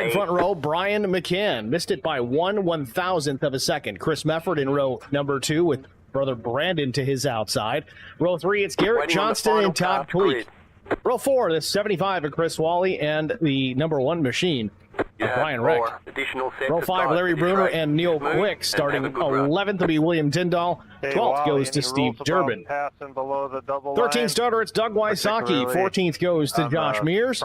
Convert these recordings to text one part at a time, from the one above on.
inside front row, Brian McCann. Missed it by 1/1000th of a second. Chris Mefford in row number 2 with brother Brandon to his outside. Row 3, it's Garrett Johnston and Todd Cleek. Row 4, the 75 of Chris Wally and the number 1 machine of Brian Rick. Row 5, Larry Bruner and Neil Quick. Starting 11th to be William Tyndall. 12th goes to Steve Durbin. 13th starter, it's Doug Wysocki. 14th goes to Josh Mears.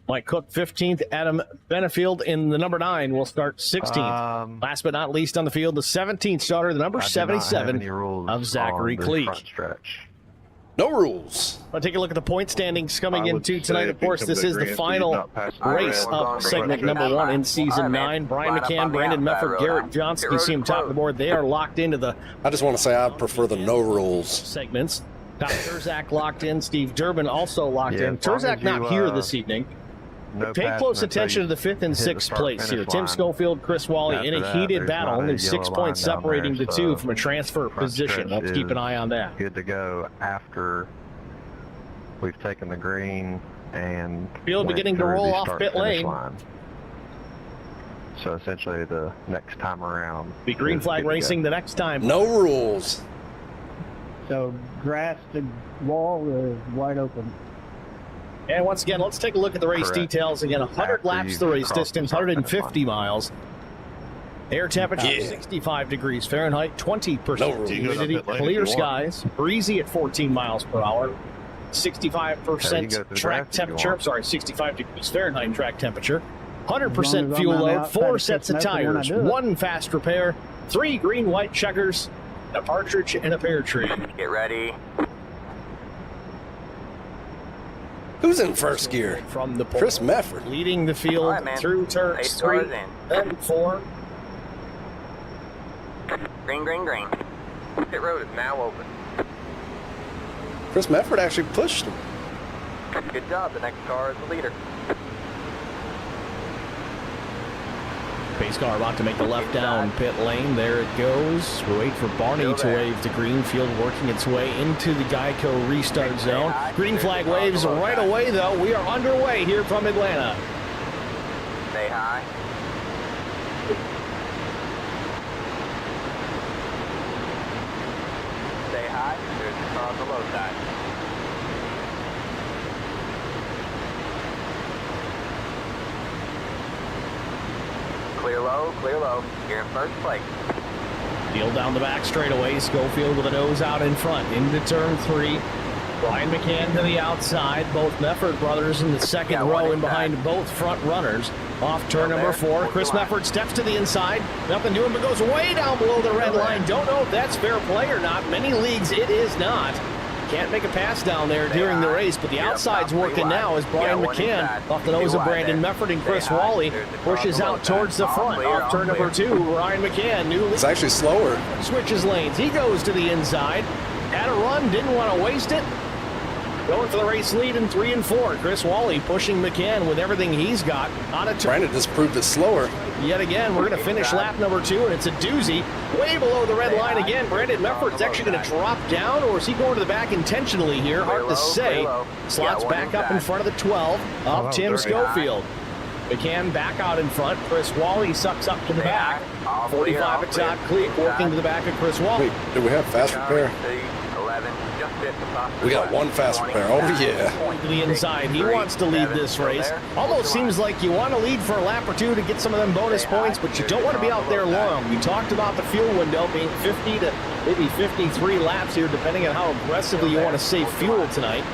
Mike Cook, 15th. Adam Benefield in the number 9 will start 16th. Last but not least on the field, the 17th starter, the number 77 of Zachary Cleek. No rules. I'll take a look at the point standings coming into tonight. Of course, this is the final race of segment number 1 in season 9. Brian McCann, Brandon Mefford, Garrett Johnson. You see them top of the board. They are locked into the. I just want to say I prefer the no rules segments. Tom Terzak locked in. Steve Durbin also locked in. Terzak not here this evening. Pay close attention to the 5th and 6th place here. Tim Schofield, Chris Wally in a heated battle, only 6 points separating the two from a transfer position. Let's keep an eye on that. Good to go after we've taken the green and field beginning to roll off pit lane. So essentially the next time around. Be green flag racing the next time. No rules. So grass to wall is wide open. And once again, let's take a look at the race details. Again, 100 laps the race distance, 150 miles. Air temperature, 65 degrees Fahrenheit, 20% humidity, clear skies, breezy at 14 miles per hour, 65% track temperature, 65 degrees Fahrenheit track temperature, 100% fuel load, 4 sets of tires, 1 fast repair, 3 green-white checkers, a partridge, and a pear tree. Get ready. Who's in first gear? From the pole, Chris Mefford. leading the field through turns 3 and 4. Green, green, green. Pit road is now open. Chris Mefford actually pushed him. Good job. The next car is the leader. Pace car about to make the left down pit lane. There it goes. We wait for Barney to wave to green. Field working its way into the Geico restart zone. Green flag waves right away, though. We are underway here from Atlanta. Say hi. Say hi. There's the car on the low side. Clear low. You're in first place. Field down the back straightaway. Schofield with a nose out in front into turn 3. Brian McCann to the outside. Both Mefford brothers in the second row in behind both front runners. Off turn number 4. Chris Mefford steps to the inside. Nothing doing but goes way down below the red line. Don't know if that's fair play or not. Many leagues it is not. Can't make a pass down there during the race, but the outside's working now as Brian McCann, off the nose of Brandon Mefford and Chris Wally, pushes out towards the front. Off turn number 2, Brian McCann, new lead. It's actually slower. Switches lanes. He goes to the inside. Had a run, didn't want to waste it. Going for the race lead in 3 and 4. Chris Wally pushing McCann with everything he's got. Brandon just proved it slower. Yet again, we're going to finish lap number 2, and it's a doozy. Way below the red line again. Brandon Mefford's actually going to drop down, or is he going to the back intentionally here? Hard to say. Slots back up in front of the 12 of Tim Schofield. McCann back out in front. Chris Wally sucks up to the back. 45 at Todd Cleek working to the back of Chris Wally. Wait, do we have fast repair? We got 1 fast repair. Oh, yeah. To the inside. He wants to lead this race. Almost seems like you want to lead for a lap or 2 to get some of them bonus points, but you don't want to be out there long. We talked about the fuel window being 50 to maybe 53 laps here, depending on how aggressively you want to save fuel tonight.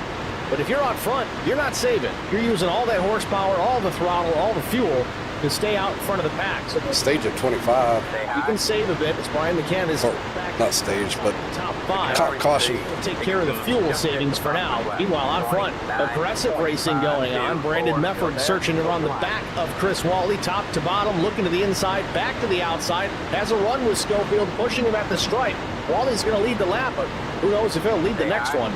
But if you're out front, you're not saving. You're using all that horsepower, all the throttle, all the fuel to stay out in front of the pack. So stage at 25. You can save a bit as Brian McCann is back. Not stage, but top 5. Caution. Take care of the fuel savings for now. Meanwhile, out front, aggressive racing going on. Brandon Mefford searching around the back of Chris Wally, top to bottom, looking to the inside, back to the outside. Has a run with Schofield, pushing him at the stripe. Wally's going to lead the lap, but who knows if he'll lead the next one.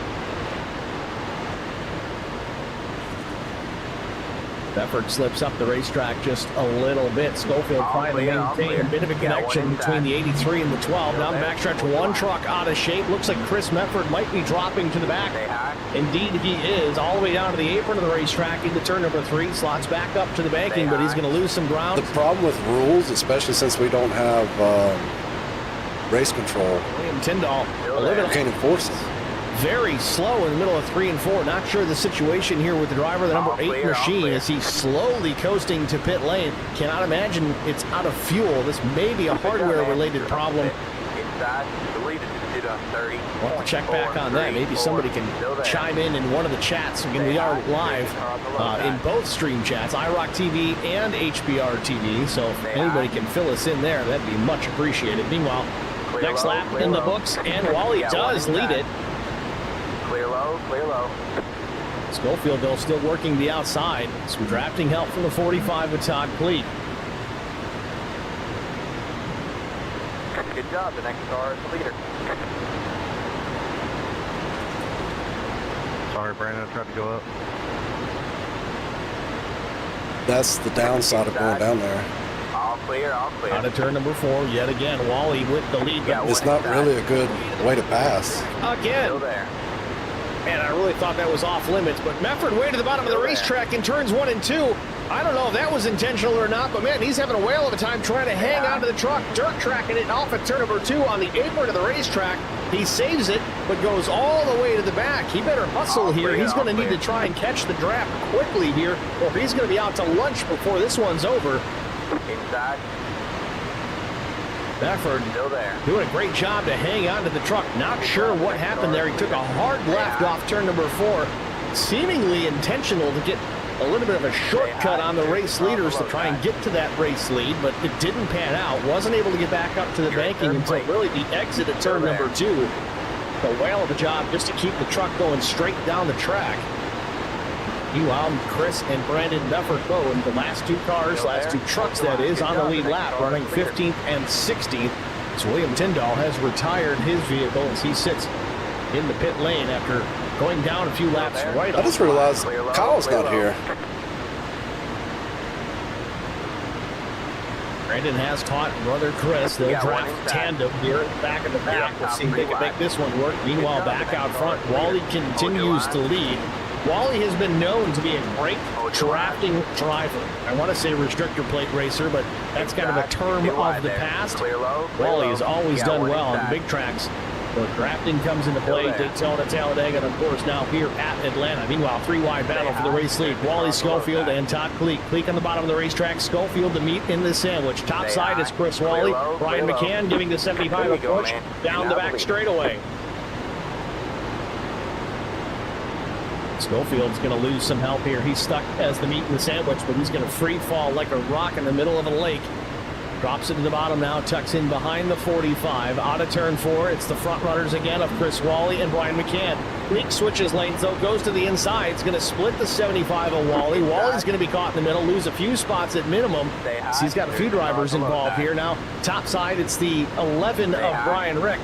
Effort slips up the racetrack just a little bit. Schofield trying to maintain a bit of a connection between the 83 and the 12. Down the backstretch, one truck out of shape. Looks like Chris Mefford might be dropping to the back. Indeed, he is. All the way down to the apron of the racetrack into turn number 3. Slots back up to the banking, but he's going to lose some ground. The problem with rules, especially since we don't have race control, William Tyndall, a little bit can't enforce it. very slow in the middle of 3 and 4. Not sure the situation here with the driver, the number 8 machine, as he's slowly coasting to pit lane. Cannot imagine it's out of fuel. This may be a hardware-related problem. We'll check back on that. Maybe somebody can chime in one of the chats. Again, we are live in both stream chats, IROC TV and HBR TV. So if anybody can fill us in there, that'd be much appreciated. Meanwhile, next lap in the books, and Wally does lead it. Clear low, clear low. Schofield, though, still working the outside. Some drafting help from the 45 with Todd Cleat. Good job. The next car is the leader. Sorry, Brandon, I tried to go up. That's the downside of going down there. All clear, all clear. Out of turn number 4, yet again, Wally with the lead. It's not really a good way to pass. Again. Still there. Man, I really thought that was off limits, but Mefford way to the bottom of the racetrack in turns 1 and 2. I don't know if that was intentional or not, but man, he's having a whale of a time trying to hang onto the truck, dirt tracking it off at turn number 2 on the apron of the racetrack. He saves it, but goes all the way to the back. He better hustle here. He's going to need to try and catch the draft quickly here, or he's going to be out to lunch before this one's over. Inside. Mefford Still there. doing a great job to hang on to the truck. Not sure what happened there. He took a hard left off turn number 4, seemingly intentional to get a little bit of a shortcut on the race leaders to try and get to that race lead, but it didn't pan out. Wasn't able to get back up to the banking until really the exit at turn number 2. A whale of a job just to keep the truck going straight down the track. Meanwhile, Chris and Brandon Mefford go in the last 2 cars, last 2 trucks that is, on the lead lap, running 15th and 16th. So William Tyndall has retired his vehicle as he sits in the pit lane after going down a few laps right I off. just realized Kyle's not here. Brandon has taught brother Chris. They'll draft tandem here at the back of the pack. We'll see if they can make this one work. Meanwhile, back out front, Wally continues to lead. Wally has been known to be a great drafting driver. I want to say restrictor plate racer, but that's kind of a term of the past. Wally has always done well on the big tracks. So drafting comes into play, Daytona, Talladega, and of course now here at Atlanta. Meanwhile, 3-wide battle for the race lead. Wally Schofield and Todd Cleek. Cleek on the bottom of the racetrack. Schofield to meet in the sandwich. Top side is Chris Wally. Brian McCann giving the 75 a push down the back straightaway. Schofield's going to lose some help here. He's stuck as the meat in the sandwich, but he's going to free fall like a rock in the middle of a lake. Drops it to the bottom now, tucks in behind the 45. Out of turn 4, it's the front runners again of Chris Wally and Brian McCann. Leak switches lanes, though, goes to the inside. It's going to split the 75 of Wally. Wally's going to be caught in the middle, lose a few spots at minimum. So he's got a few drivers involved here. Now, top side, it's the 11 of Brian Rick.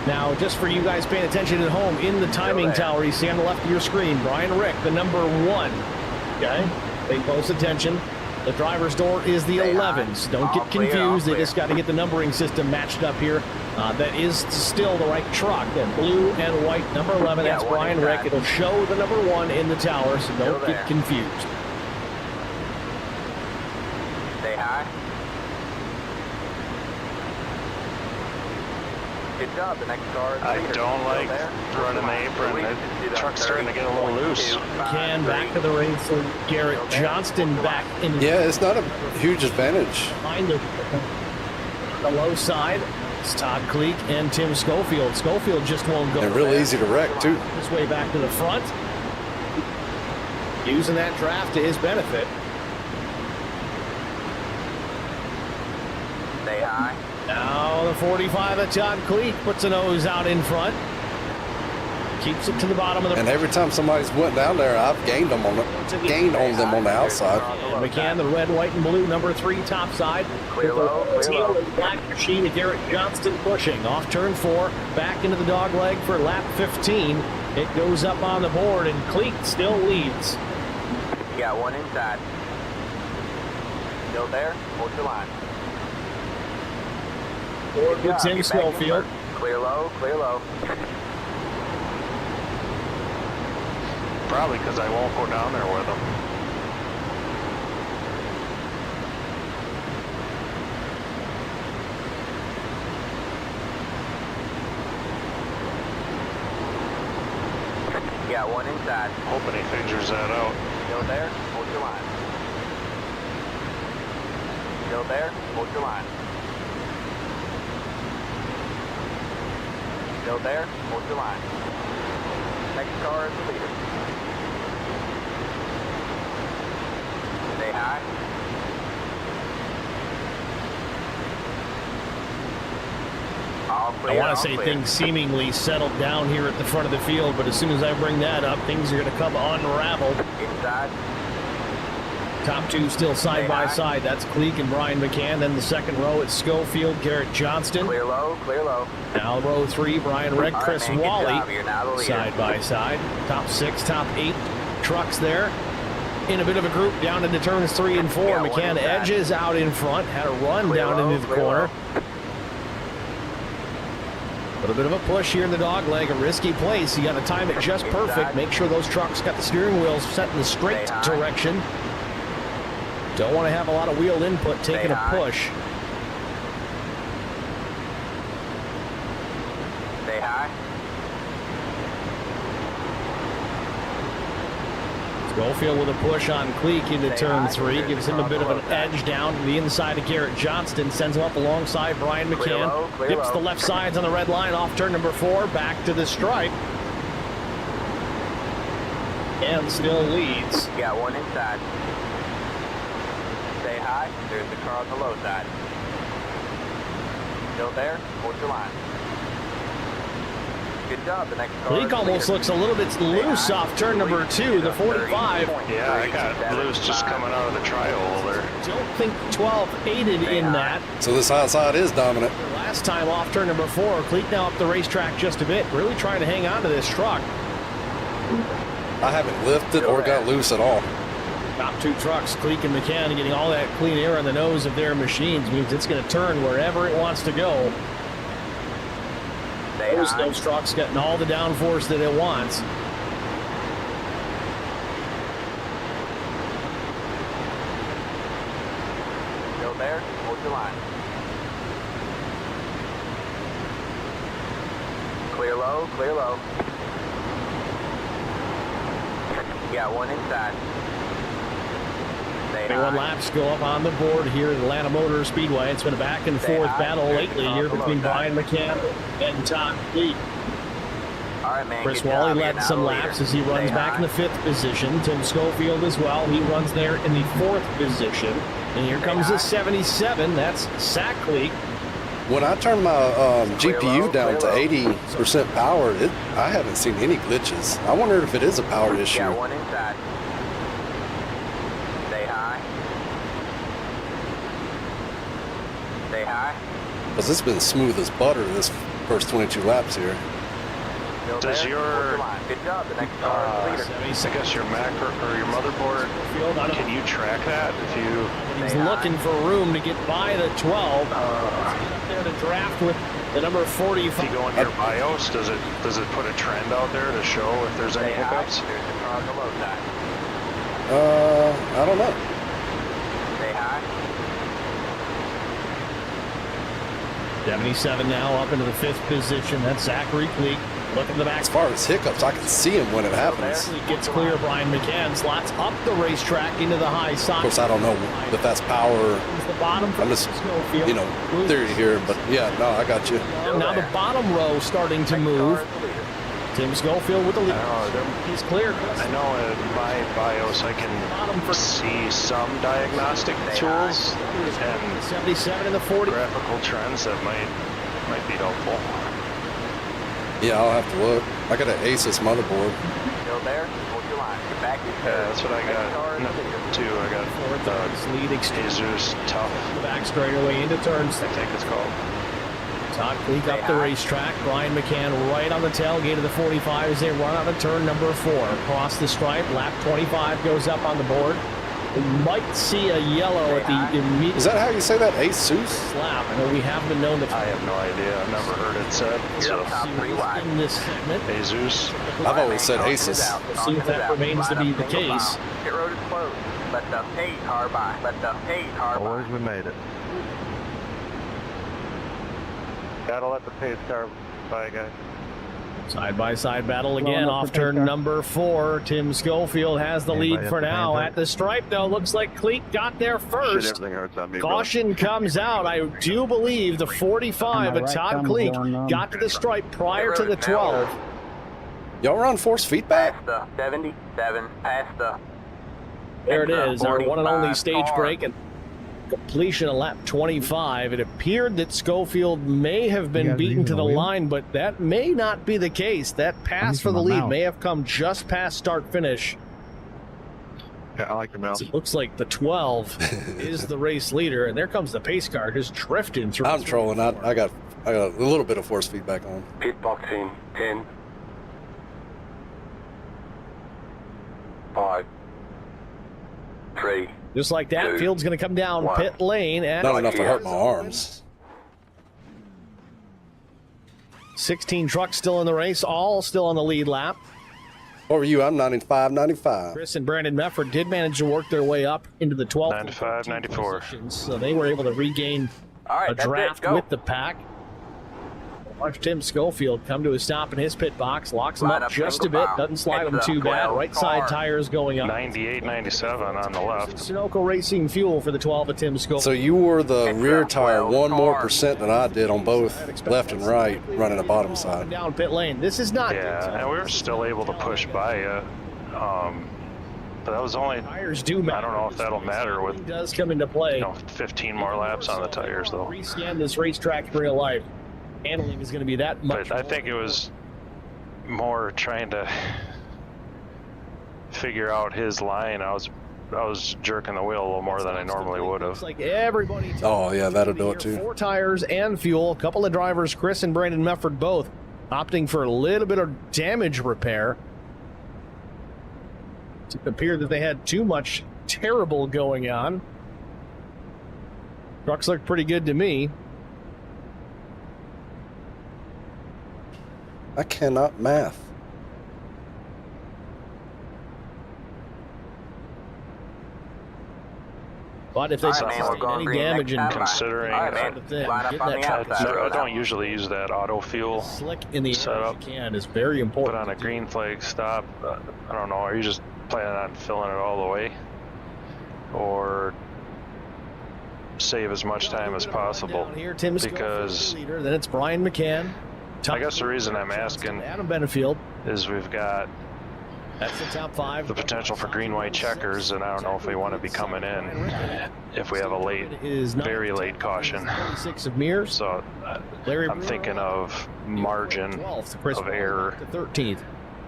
Now, just for you guys paying attention at home, in the timing tower, you see on the left of your screen, Brian Rick, the number 1. Okay? Pay close attention. The driver's door is the 11s. Don't get confused. They just got to get the numbering system matched up here. That is still the right truck. That blue and white number 11, that's Brian Rick. It'll show the number 1 in the tower, so don't get confused. Stay high. Good job. The next car is I don't like running the apron. The truck's starting to get a little loose. McCann back to the race. Garrett Johnston back in. Yeah, it's not a huge advantage. Behind the low side, it's Todd Cleek and Tim Schofield. Schofield just won't go. They're real easy to wreck, too. His way back to the front. Using that draft to his benefit. Stay high. Now the 45 of Todd Cleek puts a nose out in front. Keeps it to the bottom of the. And every time somebody's went down there, I've gained them on the outside. And McCann, the red, white, and blue, number 3, top side. Clear low, clear low. Black machine of Garrett Johnston pushing. Off turn 4, back into the dog leg for lap 15. It goes up on the board, and Cleek still leads. Got one inside. Still there? Hold your line. Good job. Tim Get back in Schofield. first. Clear low, clear low. Probably because I won't go down there with them. Got one inside. Hoping he figures that out. Still there? Hold your line. Still there? Hold your line. Still there? Hold your line. Next car is the leader. Stay high. All I clear, want all to say clear. things seemingly settled down here at the front of the field, but as soon as I bring that up, things are going to come unraveled. Inside. Top two still side by high. side. That's Cleek and Brian McCann. Then the second row, it's Schofield, Garrett Johnston. Clear low, clear low. Now row three, Brian Rick, All right, Chris man, good Wally, job. You're now the leader. side by side. Top six, top eight trucks there. In a bit of a group down into turns 3 and 4. Yeah, one McCann inside. edges out in front, had a run Clear down low, into the clear corner. low. A little bit of a push here in the dog leg, a risky place. You got to time it just perfect. Make sure those trucks got the steering wheels set in the straight Stay high. direction. Don't want to have a lot of wheel input taking Stay a high. push. Stay high. Schofield with a push on Cleek into Stay turn high. 3. There's Gives the him a bit of an cross below that. edge down to the inside of Garrett Johnston. Sends him up alongside Brian Clear McCann. low, clear Dips low. the left sides on the red line off turn number 4. Back to the stripe. And still leads. Got one inside. Stay high. There's the car on the low side. Still there? Hold your line. Good job. The next car Cleek is the almost leader. looks a little bit loose off turn number 2, the 45. Yeah, I got loose just coming out of the tri-oval there. Don't think 12 aided in that. So this outside is dominant. Last time off turn number 4, Cleek now up the racetrack just a bit, really trying to hang on to this truck. I haven't lifted or got loose at all. Top two trucks, Cleek and McCann, getting all that clean air on the nose of their machines means it's going to turn wherever it wants to go. Stay high. Those trucks getting all the downforce that it wants. Still there? Hold your line. Clear low, clear low. Got one inside. Stay 21 high. laps go up on the board here at Atlanta Motor Speedway. It's been a back and Stay forth high. battle There's lately the here top between below Brian McCann and Todd Cleek. All right, man. Chris good Wally job. You're led now some the laps leader. as he runs Stay back in high. the 5th position. Tim Schofield as well. He runs there in the 4th position. And here comes the 77. That's Zach Cleek. When I turn my Clear GPU low, down clear to low. 80% power, I haven't seen any glitches. I wonder if it is a power issue. Got one inside. Stay high. Stay high. Because it's been smooth as butter this first 22 laps here. Still Does there. your, Hold line. Good job. The next car is the leader. I guess your macro or your motherboard, can you track that if you? He's Stay high. looking for room to get by the 12. He's up there to draft with the number 45. If you go into your BIOS, does it put a trend out there to show if there's any Stay high. hiccups? There's the car on the low side. I don't know. Stay high. 77 now up into the 5th position. That's Zachary Cleek. Look at the back. As far as hiccups, I can see him when it happens. He gets clear. Brian McCann slots up the racetrack into the high side. Of course, I don't know if that's power. The bottom I'm just, Schofield. theory here, but yeah, no, I got you. Now the bottom row starting to move. Tim Schofield with the lead. He's clear. I know in my BIOS I can see some diagnostic tools and 77 and the 40. graphical trends that might be helpful. Yeah, I'll have to look. I got an Asus motherboard. Still there. Hold your line. Get back in. Yeah, that's what I got. No, too. I got Lead extends Asus Tough, the back straightaway into turns. I think it's called. Todd Cleek up the racetrack. Brian McCann right on the tailgate of the 45 as they run out of turn number 4. Across the stripe, lap 25 goes up on the board. We might see a yellow at the immediate. Is that how you say that? Jesus? Lap. I know we have been known to. I have no idea. I've never heard it said. So, In this segment, Jesus. I've always said aces. we'll see if that remains to be the case. Pit road is closed. Let the paid car by. Let the paid car by. Boys, we made it. Gotta let the pace car by, guys. Side-by-side battle again Well, off turn number 4. Tim Schofield has the Anybody lead have for the now. hands up? At the stripe, though, looks like Cleek got there first. Everything hurts on me, Caution comes out. I do believe the 45 of Right Todd thumb Cleek going, got to the stripe prior to the 12. Y'all run force feedback? Past the 77. Past the. There it is, our one and only 45 stage car. break and completion of lap 25. It appeared that Schofield may have been guys beaten using to the the wheel? line, but that may not be the case. That pass using for the my lead mouse. may have come just past start-finish. Yeah, I like the mouse. It looks like the 12 is the race leader, and there comes the pace car just drifting through. I'm trolling. I got a little bit of force feedback on. Pit boxing 10. 5. 3. Just like that, 2, Field's going to come down 1. pit lane at Not enough to hurt my arms. 16 trucks still in the race, all still on the lead lap. What were you? I'm 95. Chris and Brandon Mefford did manage to work their way up into the 12th. 95, 94. positions, so they were able to regain All right, a that's draft it. Go. with the pack. Watch Tim Schofield come to a stop in his pit box, locks him Line up up just a single bit, file. doesn't slide him It's a too bad. 12 Right side car. tires going up. 98, 97 on the left. Sunoco Racing Fuel for the 12 of Tim Schofield. So you were the It's rear a tire 12 1 more car. percent than I did on both left and right, running the bottom side. down pit lane. This is not. Yeah, and we were still able to push by you. But that was only, Tires do matter. I don't know if that'll matter with, It does come into play. 15 more laps on the tires, though. Rescan this racetrack in real life. Handling is going to be that much. But I think it was more trying to figure out his line. I was jerking the wheel a little more than I normally would Looks have. like everybody. Oh, yeah, that'll do it too. 4 tires and fuel. A couple of drivers, Chris and Brandon Mefford, both opting for a little bit of damage repair. It appeared that they had too much terrible going on. Trucks look pretty good to me. I cannot math. But if they All right, man, we're sustain going any green damage next and time. Considering- All right, sort man. of thing, Line up getting on that the truck outside. I don't usually use that auto fuel, slick in the air Setup. as you can is very but important. on a green flag stop, I don't know, are you just planning on filling it all the way? Or save as much time as possible? Down here, Tim Schofield, Because the leader. Then it's Brian McCann. I guess the reason I'm asking Adam Benefield. is we've got That's the top 5. the potential for green-white checkers, and I don't know if we want to be coming in if we have a late, very late caution. 26 of Mears. So Larry I'm thinking of margin 12th, Chris of error to 13th.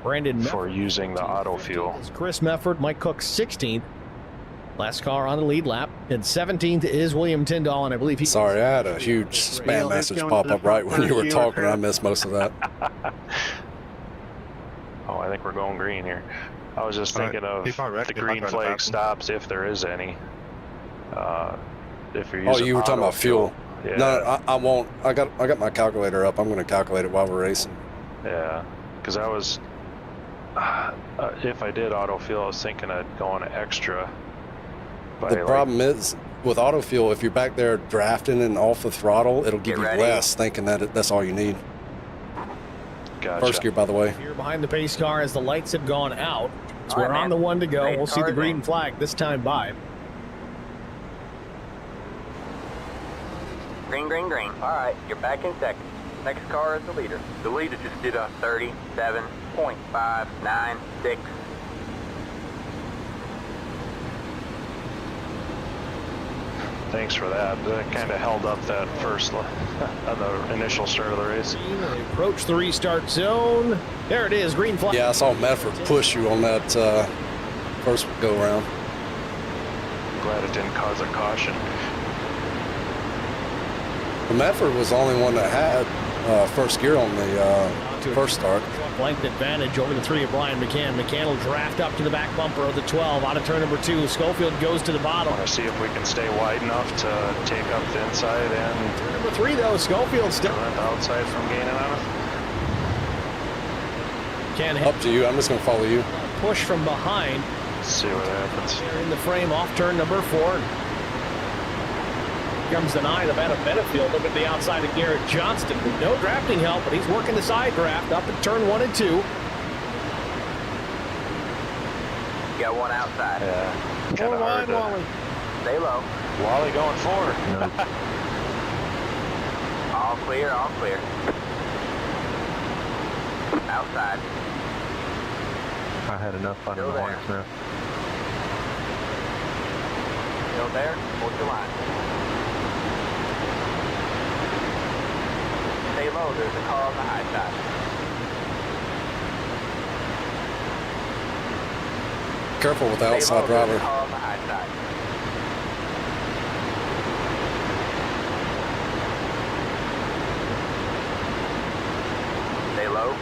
Brandon for Mefford, using the 14th. auto fuel. Is Chris Mefford, Mike Cook 16th. Last car on the lead lap. And 17th is William Tyndall, and I believe he. Sorry, I had a huge spam message pop up right when you were talking. I missed most of that. Oh, I think we're going green here. I was just All right, thinking of keep on wreck, the keep on green trying to flag pass them. stops, if there is any. If you're Oh, using you were talking auto about fuel. Yeah, No, I won't. I got my calculator up. I'm going to calculate it while we're racing. yeah. Because I was, if I did auto fuel, I was thinking of going extra. By The like, problem is with auto fuel, if you're back there drafting and off the throttle, it'll give Get you ready. less, thinking that that's all you need. gotcha. First gear, by the way. Here behind the pace car as the lights have gone out. So All we're right, on man. the one to go. Pace We'll see the car's green in. flag this time by. Green, green, green. All right, you're back in second. Next car is the leader. The leader just did a 37.596. Thanks for that. That kind of held up that first on the initial start of the race. They approach the restart zone. There it is, green flag. Yeah, I saw Medford push you on that first go around. Glad it didn't cause a caution. The Medford was the only one that had first gear on the first start. Length advantage over the 3 of Brian McCann. McCann will draft up to the back bumper of the 12 out of turn number 2. Schofield goes to the bottom. Want to see if we can stay wide enough to take up the inside and Turn number 3 though, Schofield still prevent the outside from gaining on us. can't Up to you. I'm just going to follow you. push from behind. See what happens. They're in the frame off turn number 4. Here comes the 9 of Adam Benefield looking at the outside of Garrett Johnston. No drafting help, but he's working the side draft up at turn 1 and 2. Got one outside. Yeah. More Kind of wide, hard to... Wally. Stay low. Wally going forward. All clear, all clear. Outside. I had enough fun in Still the there. hornet's nest. Still there. Hold your line. Stay low. There's a car on the high side. Careful with the Stay outside low. There's a driver. car on the high side. Stay low.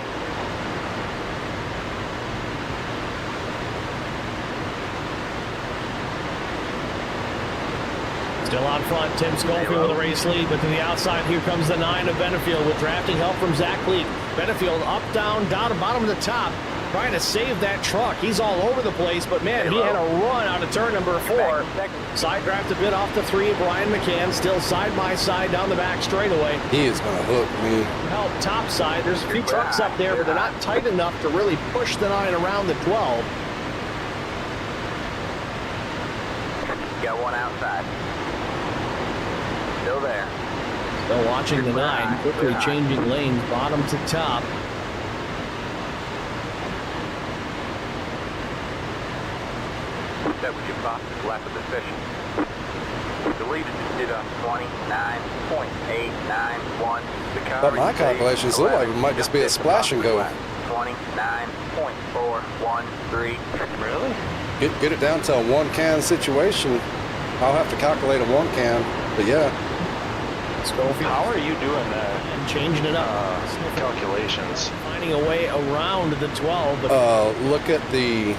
Still out front, Tim Schofield with a race lead, but to the outside, here comes the 9 of Benefield with drafting help from Zach Leak. Benefield up, down, down, bottom to the top, trying to save that truck. He's all over the place, but man, he had a run out of turn number 4. Side draft a bit off the 3 of Brian McCann, still side by side down the back straightaway. He is going to hook me. Help top side, there's a few trucks up there, but they're not tight enough to really push the 9 around the 12. Got one outside. Still there. Still watching the 9, quickly changing lanes, bottom to top. That was your fastest lap of the session. The leader just did a 29.891. The car But my received calculations look like it might just be a splash and go. 29.413. Really? Get it down to a 1 can situation. I'll have to calculate a 1 can, but yeah. Schofield How are you doing that? and changing it up. Calculations. Finding a way around the 12, but Look at the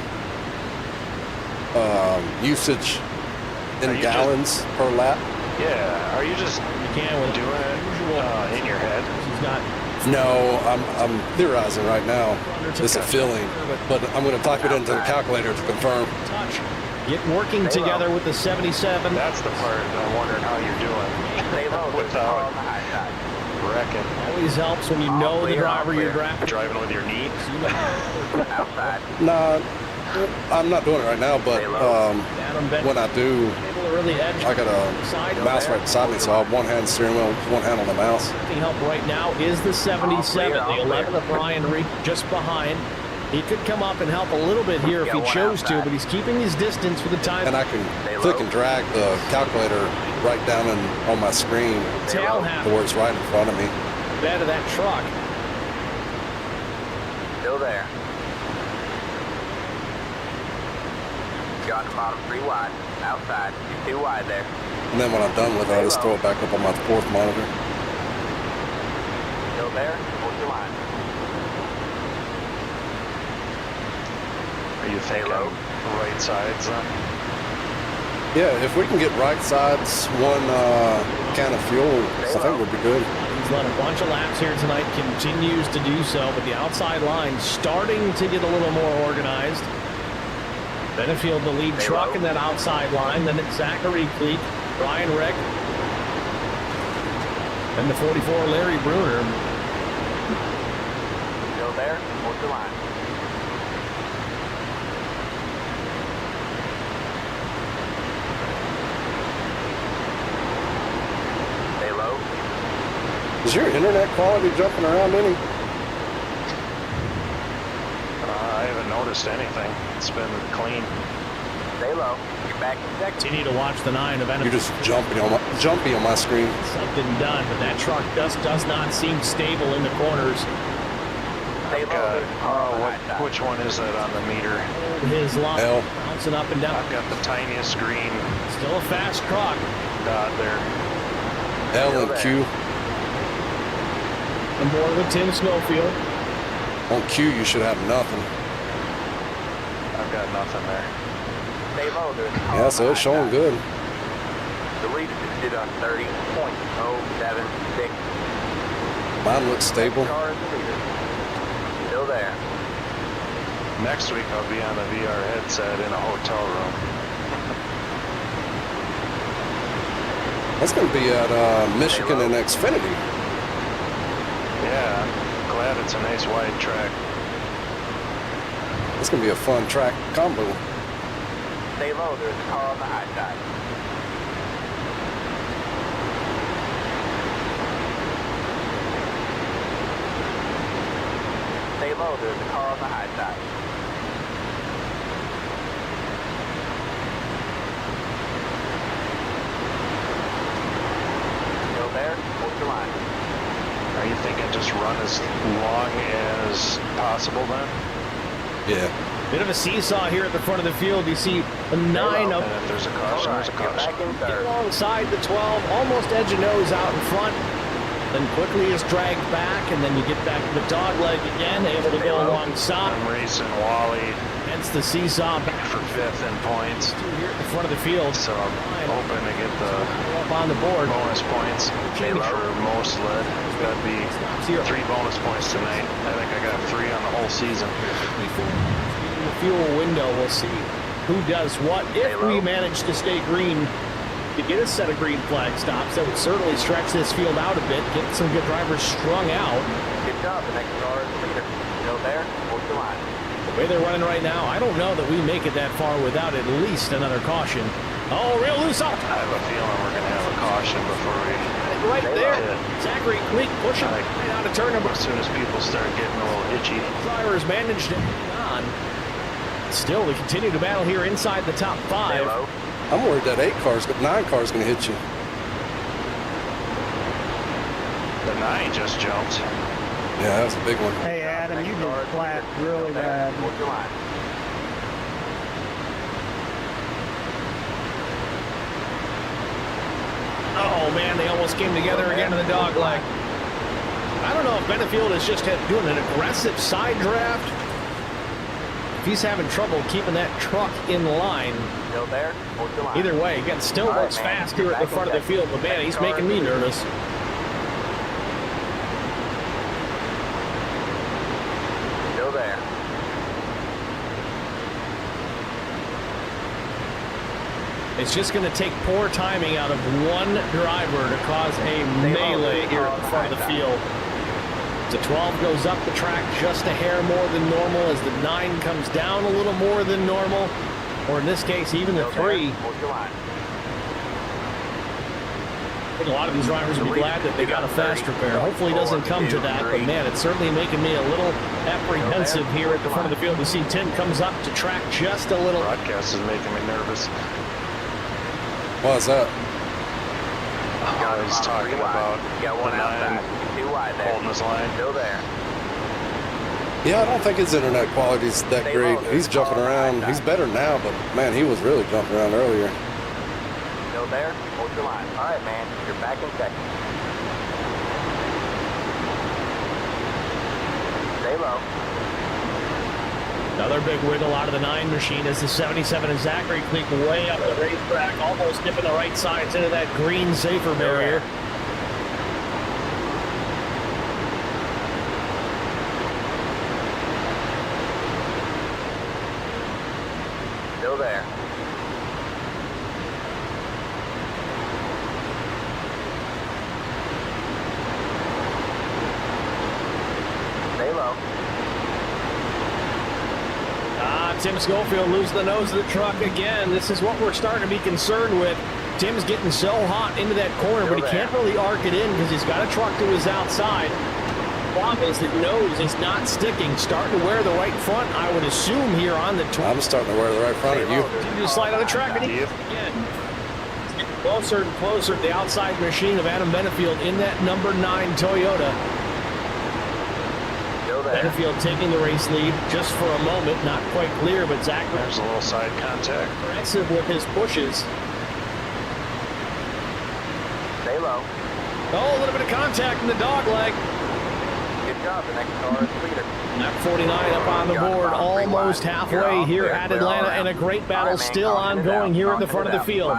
usage Are in you gallons per lap. Yeah. Are you just McCann with doing it in your head? he's not No, I'm theorizing right now. It's a feeling, but I'm going to type it into the calculator to confirm. touch. Get working together with the 77. That's the part I'm wondering how you're doing Stay low. There's a car on without the high side. wrecking. Always helps when you know the driver you're drafting. Driving with your knee. Outside. Nah, I'm not doing it right now, but Adam Benton when I do, able to really edge I got a side mouse right beside me, so I have one hand steering wheel, one hand on the mouse. Drafting help right now is the 77. The 11 of Brian Reek just behind. He could come up and help a little bit here if he chose to, but he's keeping his distance for the time. And I can click and drag the calculator right down on my screen Tail to half where it's right in front of me. bed of that truck. Still there. Got the bottom 3 wide. Outside. You're too wide there. And then when I'm done with it, I just throw it back up on my 4th monitor. Still there. Hold your line. Are you thinking right sides then? Yeah, if we can get right sides, 1 can of fuel, I think we'll be good. He's led a bunch of laps here tonight, continues to do so, but the outside line starting to get a little more organized. Benefield the lead truck in that outside line, then it's Zachary Cleek, Brian Rick, and the 44 Larry Bruner. Still there. Hold your line. Stay low. Is your internet quality jumping around any? I haven't noticed anything. It's been clean. Stay low. You're back in second. Continue to watch the 9 of You're Benefield. just jumpy on my screen. Something done, but that truck does not seem stable in the corners. Stay low. There's a car on the high side. Which one is that on the meter? His line L. bouncing up and down. I've got the tiniest green Still a fast truck. dot there. L and Q. On board with Tim Schofield. On Q, you should have nothing. I've got nothing there. Stay low. There's a car Yeah, so it's showing behind good. that. The lead is sit on 30.076. Mine looks stable. Car is the leader. Still there. Next week I'll be on the VR headset in a hotel room. That's going to be at Michigan and Xfinity. Yeah, I'm glad it's a nice wide track. That's going to be a fun track combo. Stay low. There's a car on the high side. Stay low. There's a car on the high side. Still there? Hold your line. Are you thinking just run as long as possible then? Yeah. Bit of a seesaw here at the front of the field. You see the 9 up And if there's a caution, there's a You're caution. back in third. alongside the 12, almost edge of nose out in front. Then quickly is dragged back, and then you get back to the dog leg again, able to go alongside. I'm racing Wally Hence the seesaw back for 5th in points, here at the front of the field. so I'm hoping to get the Up on the board. bonus points for most lead. That'd be Here. 3 bonus points tonight. I think I got 3 on the whole season. In the fuel window, we'll see who does what. If we manage to stay green, to get a set of green flag stops, that would certainly stretch this field out a bit, get some good drivers strung out. Good job. The next car is the leader. Still there? Hold your line. The way they're running right now, I don't know that we make it that far without at least another caution. Oh, real loose out. I have a feeling we're going to have a caution before we... Right there. Yeah. Zachary Cleek pushing Like, right out of turn number. As soon as people start getting a little itchy. Drivers managed to hang on. Still, we continue to battle here inside the top Stay 5. low. I'm worried that 9 cars going to hit you. The 9 just jumped. Yeah, that was a big one. Hey, Adam, you just flashed really bad. Hold your line. Oh, man, they almost came together again in the dog leg. I don't know if Benefield is just doing an aggressive side draft. If he's having trouble keeping that truck in line. Still there? Hold your line. Either way, again, still All right, looks man. fast here at the front of the field, but man, he's making me nervous. Still there. It's just going to take poor timing out of one driver to cause a melee here at the front of the field. The 12 goes up the track just a hair more than normal as the 9 comes down a little more than normal. Or in this case, even the Still there? 3. Hold your line. I think a lot of these drivers will be glad that they got a fast repair. Hopefully it doesn't come to that, but man, it's certainly making me a little apprehensive here at the front of the field. You see Tim comes up to track just a little. Broadcast is making me nervous. Why's that? He's talking about Got the one 9 outside. Too wide there. holding his line. Still there. Yeah, I don't think his internet quality's that great. He's jumping around. He's better now, but man, he was really jumping around earlier. Still there? Hold your line. All right, man. You're back in second. Stay low. Another big wiggle out of the 9 machine as the 77 and Zachary Cleek way up the racetrack, almost dipping the right sides into that green safer barrier. Still there. Stay low. Tim Schofield losing the nose of the truck again. This is what we're starting to be concerned with. Tim's getting so hot into that corner, but he can't really arc it in because he's got a truck to his outside. The problem is that nose is not sticking. Starting to wear the right front, I would assume, here on the 12. I'm starting to wear the right front of you. Continue to slide on the track and again. It's getting closer and closer to the outside machine of Adam Benefield in that number 9 Toyota. Still there. Benefield taking the race lead just for a moment, not quite clear, but Zach There's a little side contact. aggressive with his pushes. Stay low. Oh, a little bit of contact in the dog leg. Good job. The next car is leader. Lap 49 up on the board, almost halfway here at Atlanta, and a great battle still ongoing here at the front of the field.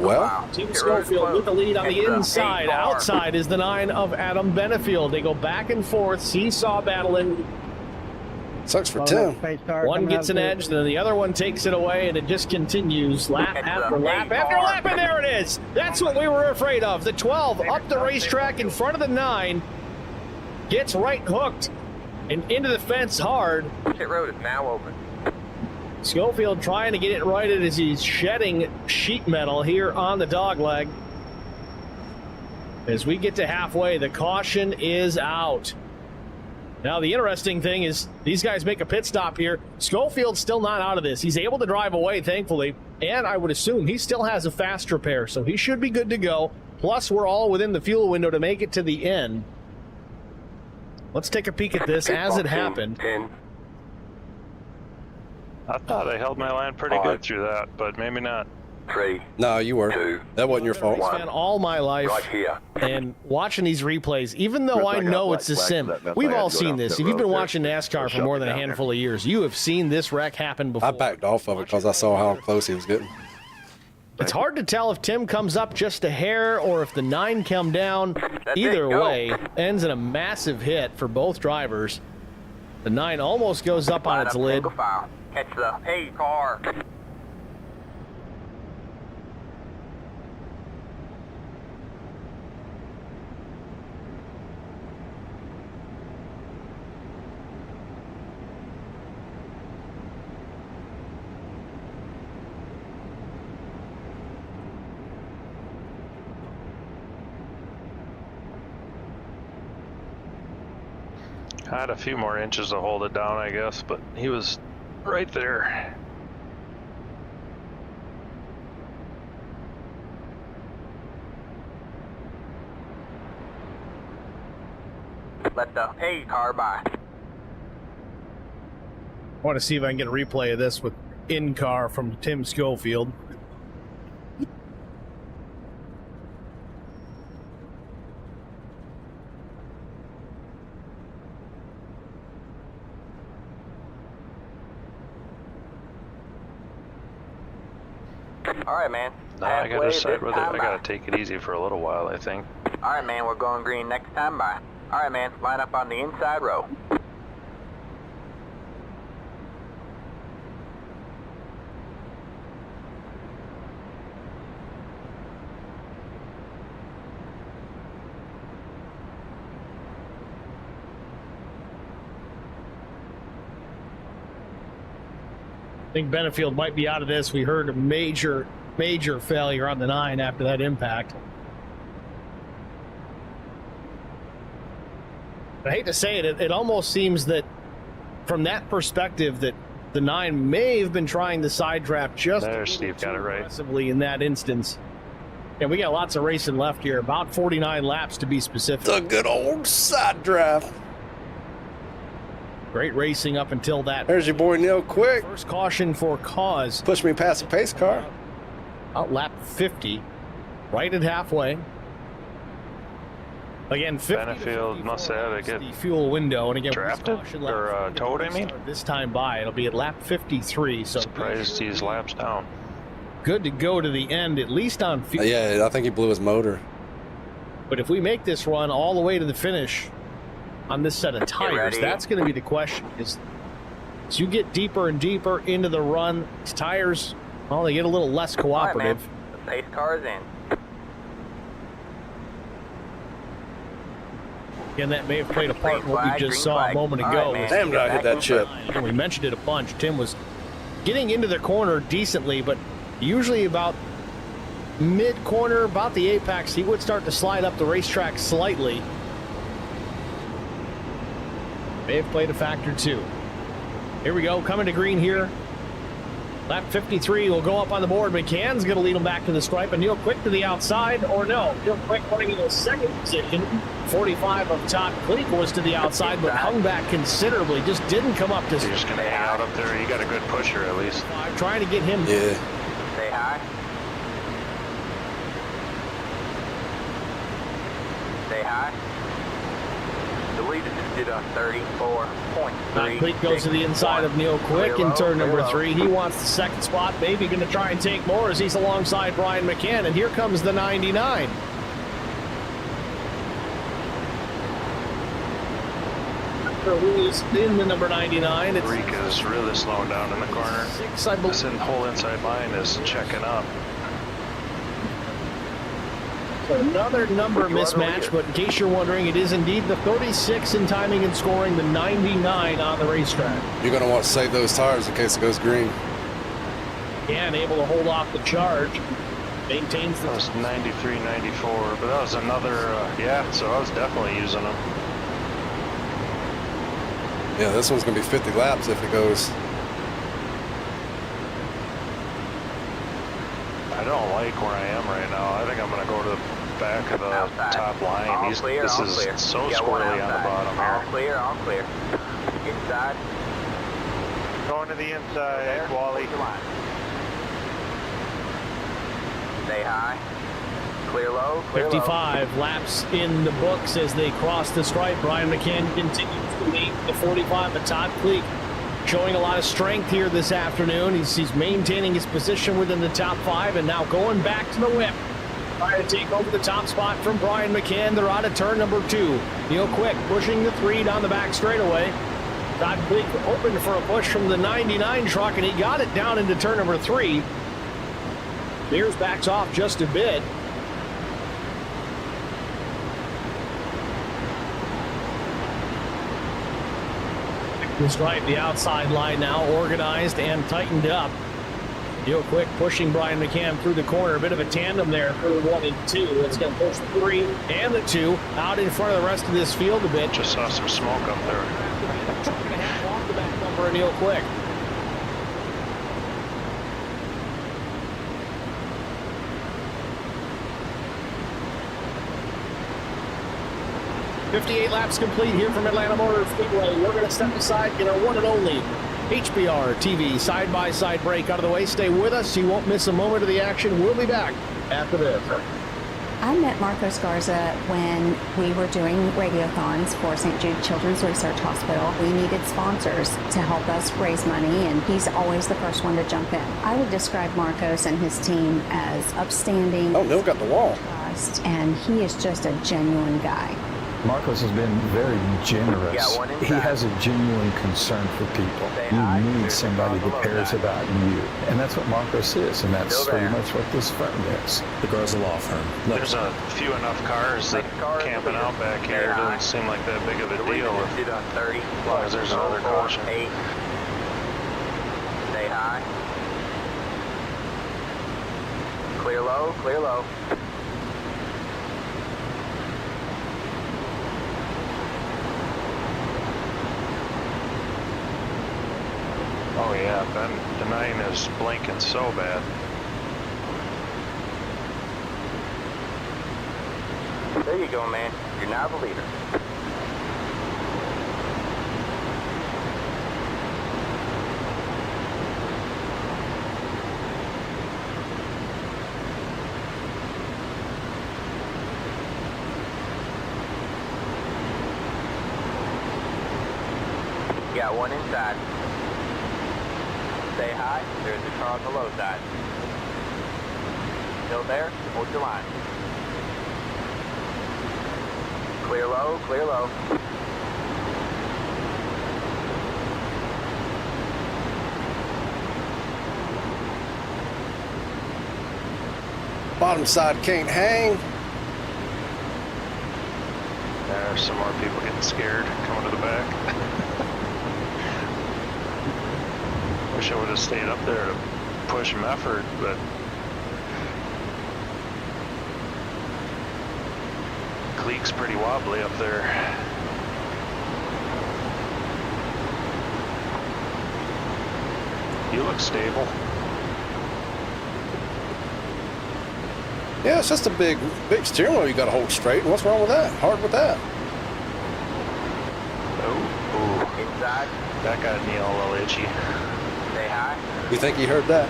Well, Tim Schofield with the lead on the inside. Outside is the 9 of Adam Benefield. They go back and forth, seesaw battling. sucks for Well, Tim. that pace car One coming gets out an there. edge, then the other one takes it away, and it just continues lap after lap after lap, and there it is. That's what we were afraid of. The 12 up the racetrack in front of the 9, gets right hooked and into the fence hard. Pit road is now open. Schofield trying to get it righted as he's shedding sheet metal here on the dog leg. As we get to halfway, the caution is out. Now, the interesting thing is these guys make a pit stop here. Schofield's still not out of this. He's able to drive away, thankfully, and I would assume he still has a fast repair, so he should be good to go. Plus, we're all within the fuel window to make it to the end. Let's take a peek at this as it happened. I thought I held my line pretty good through that, but maybe not. 3, No, you were. 2, That wasn't your fault. I've been all my life right here. and watching these replays, even though I know it's a sim, we've all seen this. If you've been watching NASCAR for more than a handful of years, you have seen this wreck happen before. I backed off of it because I saw how close he was getting. It's hard to tell if Tim comes up just a hair or if the 9 come down. Either way, ends in a massive hit for both drivers. The 9 almost goes up on its lid. Single file. Catch the A car. I had a few more inches to hold it down, I guess, but he was right there. Let the A car by. I want to see if I can get a replay of this with in-car from Tim Schofield. All right, man. No, I gotta Halfway decide this whether time I by. gotta take it easy for a little while, I think. All right, man. We're going green next time by. All right, man. Line up on the inside row. I think Benefield might be out of this. We heard a major failure on the 9 after that impact. I hate to say it, it almost seems that from that perspective that the 9 may have been trying the side draft just There, a little Steve got too it right. aggressively in that instance. And we got lots of racing left here, about 49 laps to be specific. The good old side draft. Great racing up until that. There's your boy Neil Quick. First caution for cause. Push me past the pace car. Out lap 50, right at halfway. Again, 50 Benefield must have it the get fuel window, and again, drafted? caution Or, lap 50 towed, I mean? start this time by, it'll be at lap 53. So surprised he's laps down. good to go to the end, at least on fuel. Yeah, I think he blew his motor. But if we make this run all the way to the finish on this set of tires, ready. that's going to be the question. Is as you get deeper and deeper into the run, these tires, well, they get a little less All right, man. cooperative. The pace car is in. Again, that may have played a part in what we Green just flag, saw a green moment flag. ago. All right, man. Damn, did I hit that chip. And we mentioned it a bunch. Tim was getting into the corner decently, but usually about mid-corner, about the apex, he would start to slide up the racetrack slightly. May have played a factor too. Here we go, coming to green here. Lap 53 will go up on the board. McCann's going to lead him back to the stripe, and Neil Quick to the outside, or no. Neil Quick running in the second position. 45 of Todd Cleek was to the outside, but hung back considerably. Just didn't come up to You're just gonna hang out up there. You got a good pusher at least. trying to get him. Yeah. Say hi. Stay high. Deleted did a 34.3. Quick goes to the inside of Neil Quick in turn number 3. He wants the second spot, maybe going to try and take more as he's alongside Brian McCann. And here comes the 99. Who's in the number 99? It's Rika's really slowing down in the corner. 6, I believe. This whole inside line is checking up. Another number mismatch, but in case you're wondering, it is indeed the 36 in timing and scoring, the 99 on the racetrack. You're going to want to save those tires in case it goes green. And able to hold off the charge. Maintains the... That was 93, 94, but that was another, yeah, so I was definitely using them. Yeah, this one's going to be 50 laps if it goes. I don't like where I am right now. I think I'm going to go to the back of the top line. This is so squirrely on the bottom here. All clear. Inside. Going to the inside, Wally. Stay high. Clear low. 55 laps in the books as they cross the stripe. Brian McCann continues to lead the 45, but Todd Cleek showing a lot of strength here this afternoon. He's maintaining his position within the top 5 and now going back to the whip. Trying to take over the top spot from Brian McCann. They're out of turn number 2. Neil Quick pushing the 3 down the back straightaway. Todd Cleek open for a push from the 99 truck, and he got it down into turn number 3. Mears backs off just a bit. This right, the outside line now organized and tightened up. Neil Quick pushing Brian McCann through the corner. A bit of a tandem there for the 1 and 2. It's going to push the 3 and the 2 out in front of the rest of this field a bit. Just saw some smoke up there. Truck and a half off the back number of Neil Quick. .58 laps complete here from Atlanta Motor Speedway. We're going to step aside, get our one and only HBR TV side-by-side break out of the way. Stay with us. You won't miss a moment of the action. We'll be back after this. I met Marcos Garza when we were doing radiothons for St. Jude Children's Research Hospital. We needed sponsors to help us raise money, and he's always the first one to jump in. I would describe Marcos and his team as upstanding. Oh, Neil got the wall. And he is just a genuine guy. Marcos has been very generous. He has a genuine concern for people. You need somebody that cares about you. And that's what Marcos is, and that's pretty much what this firm is. The Garza Law Firm. There's a few enough cars that camping out back here doesn't seem like that big of a deal as long as there's another caution. Stay high. Clear low, clear low. Oh yeah, Ben, the 9 is blinking so bad. There you go, man. You're now the leader. Got one inside. Stay high. There's the car on the low side. Still there? Hold your line. Clear low, clear low. Bottom side can't hang. There's some more people getting scared coming to the back. Wish I would have stayed up there to push Mefford, but Cleek's pretty wobbly up there. You look stable. Yeah, it's just a big steering wheel you got to hold straight. What's wrong with that? Hard with that. Oh, Inside. that got Neil a little itchy. Stay high. You think he heard that?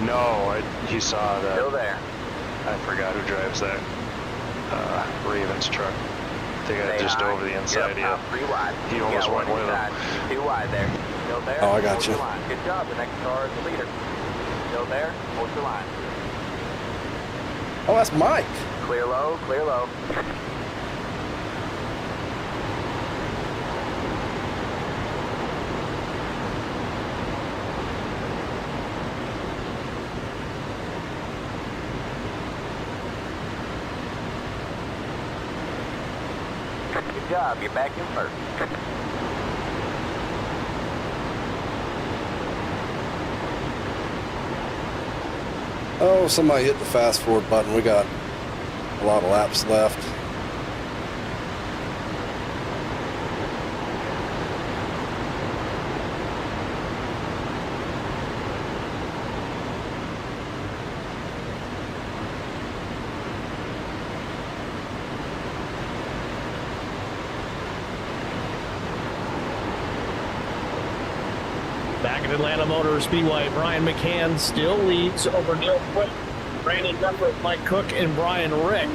No, he saw that. Still there. I forgot who drives that. Raven's truck. They got just over the inside. Yep, Yeah, 3 wide. he almost went with him. 2 wide there. Still there. Oh, I got hold you. your line. Good job. The next car is the leader. Still there. Hold your line. Oh, that's Mike. Clear low. Clear low. Good job. You're back in first. Oh, somebody hit the fast forward button. We got a lot of laps left. Back at Atlanta Motor Speedway, Brian McCann still leads over Neil Quick, Brandon Duffert, Mike Cook, and Brian Rick.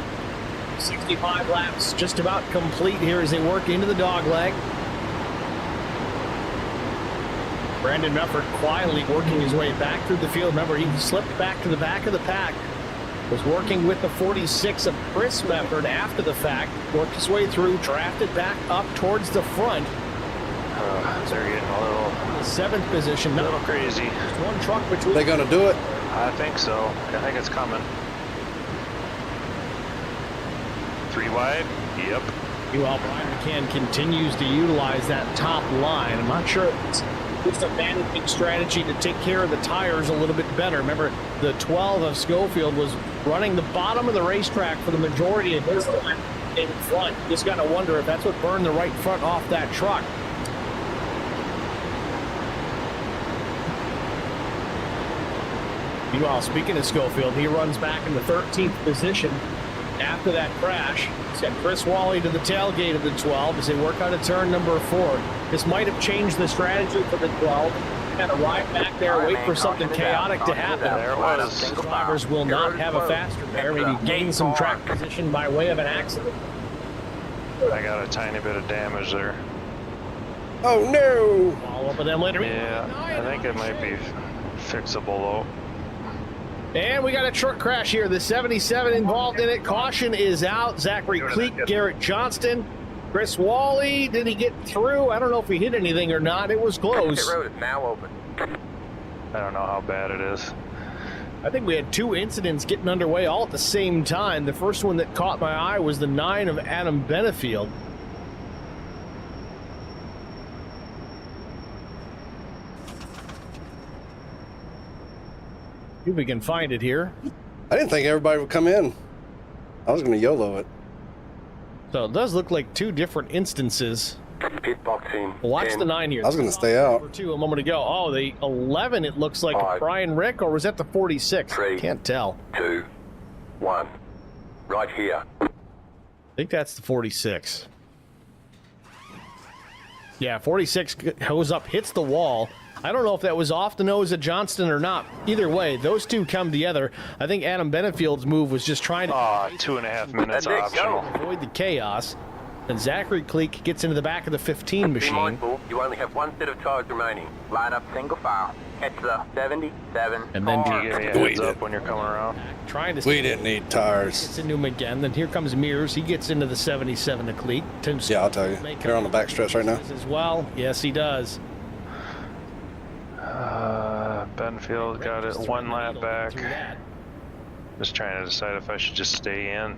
65 laps just about complete here as they work into the dogleg. Brandon Duffert quietly working his way back through the field. Remember, he slipped back to the back of the pack. Was working with the 46 of Chris Mefford after the fact. Worked his way through, drafted back up towards the front. They're getting a little 7th position. A little crazy. Just one truck between. They gonna do it? I think so. I think it's coming. 3 wide. Yep. Well, Brian McCann continues to utilize that top line. I'm not sure it's just a managing strategy to take care of the tires a little bit better. Remember, the 12 of Schofield was running the bottom of the racetrack for the majority of his time in front. You just got to wonder if that's what burned the right front off that truck. Meanwhile, speaking of Schofield, he runs back in the 13th position after that crash. Sent Chris Wally to the tailgate of the 12 as they work on a turn number 4. This might have changed the strategy for the 12. Kind of ride back there, wait for something chaotic to happen. There it was. Drivers will not have a faster pair, maybe gain some track position by way of an accident. I got a tiny bit of damage there. Oh no! Follow up with them later. Yeah, I think it might be fixable though. And we got a truck crash here. The 77 involved in it. Caution is out. Zachary Cleek, Garrett Johnston, Chris Wally. Did he get through? I don't know if he hit anything or not. It was close. Pit road is now open. I don't know how bad it is. I think we had 2 incidents getting underway all at the same time. The first one that caught my eye was the 9 of Adam Benefield. See if we can find it here. I didn't think everybody would come in. I was gonna YOLO it. So it does look like 2 different instances. Pit box in. Watch the 9 here. I was gonna stay out. Number 2 a moment ago. Oh, the 11, it looks like 5, Brian Rick, or was that the 46? 3, Can't tell. 2, 1. Right here. I think that's the 46. Yeah, 46 goes up, hits the wall. I don't know if that was off the nose of Johnston or not. Either way, those 2 come together. I think Adam Benefield's move was just trying to 2.5 minutes Let it optional. go. avoid the chaos. And Zachary Cleek gets into the back of the 15 Be machine. mindful, you only have 1 set of tires remaining. Line up single file. Catch the 77 And then car. Can you give me a heads up when you're coming around? Trying to We didn't need tires. gets into him again. Then here comes Mears. He gets into the 77 to Cleek. Yeah, I'll tell you. They're on the back stretch right now. As well. Yes, he does. Benfield got it 1 lap back. Through that. Just trying to decide if I should just stay in.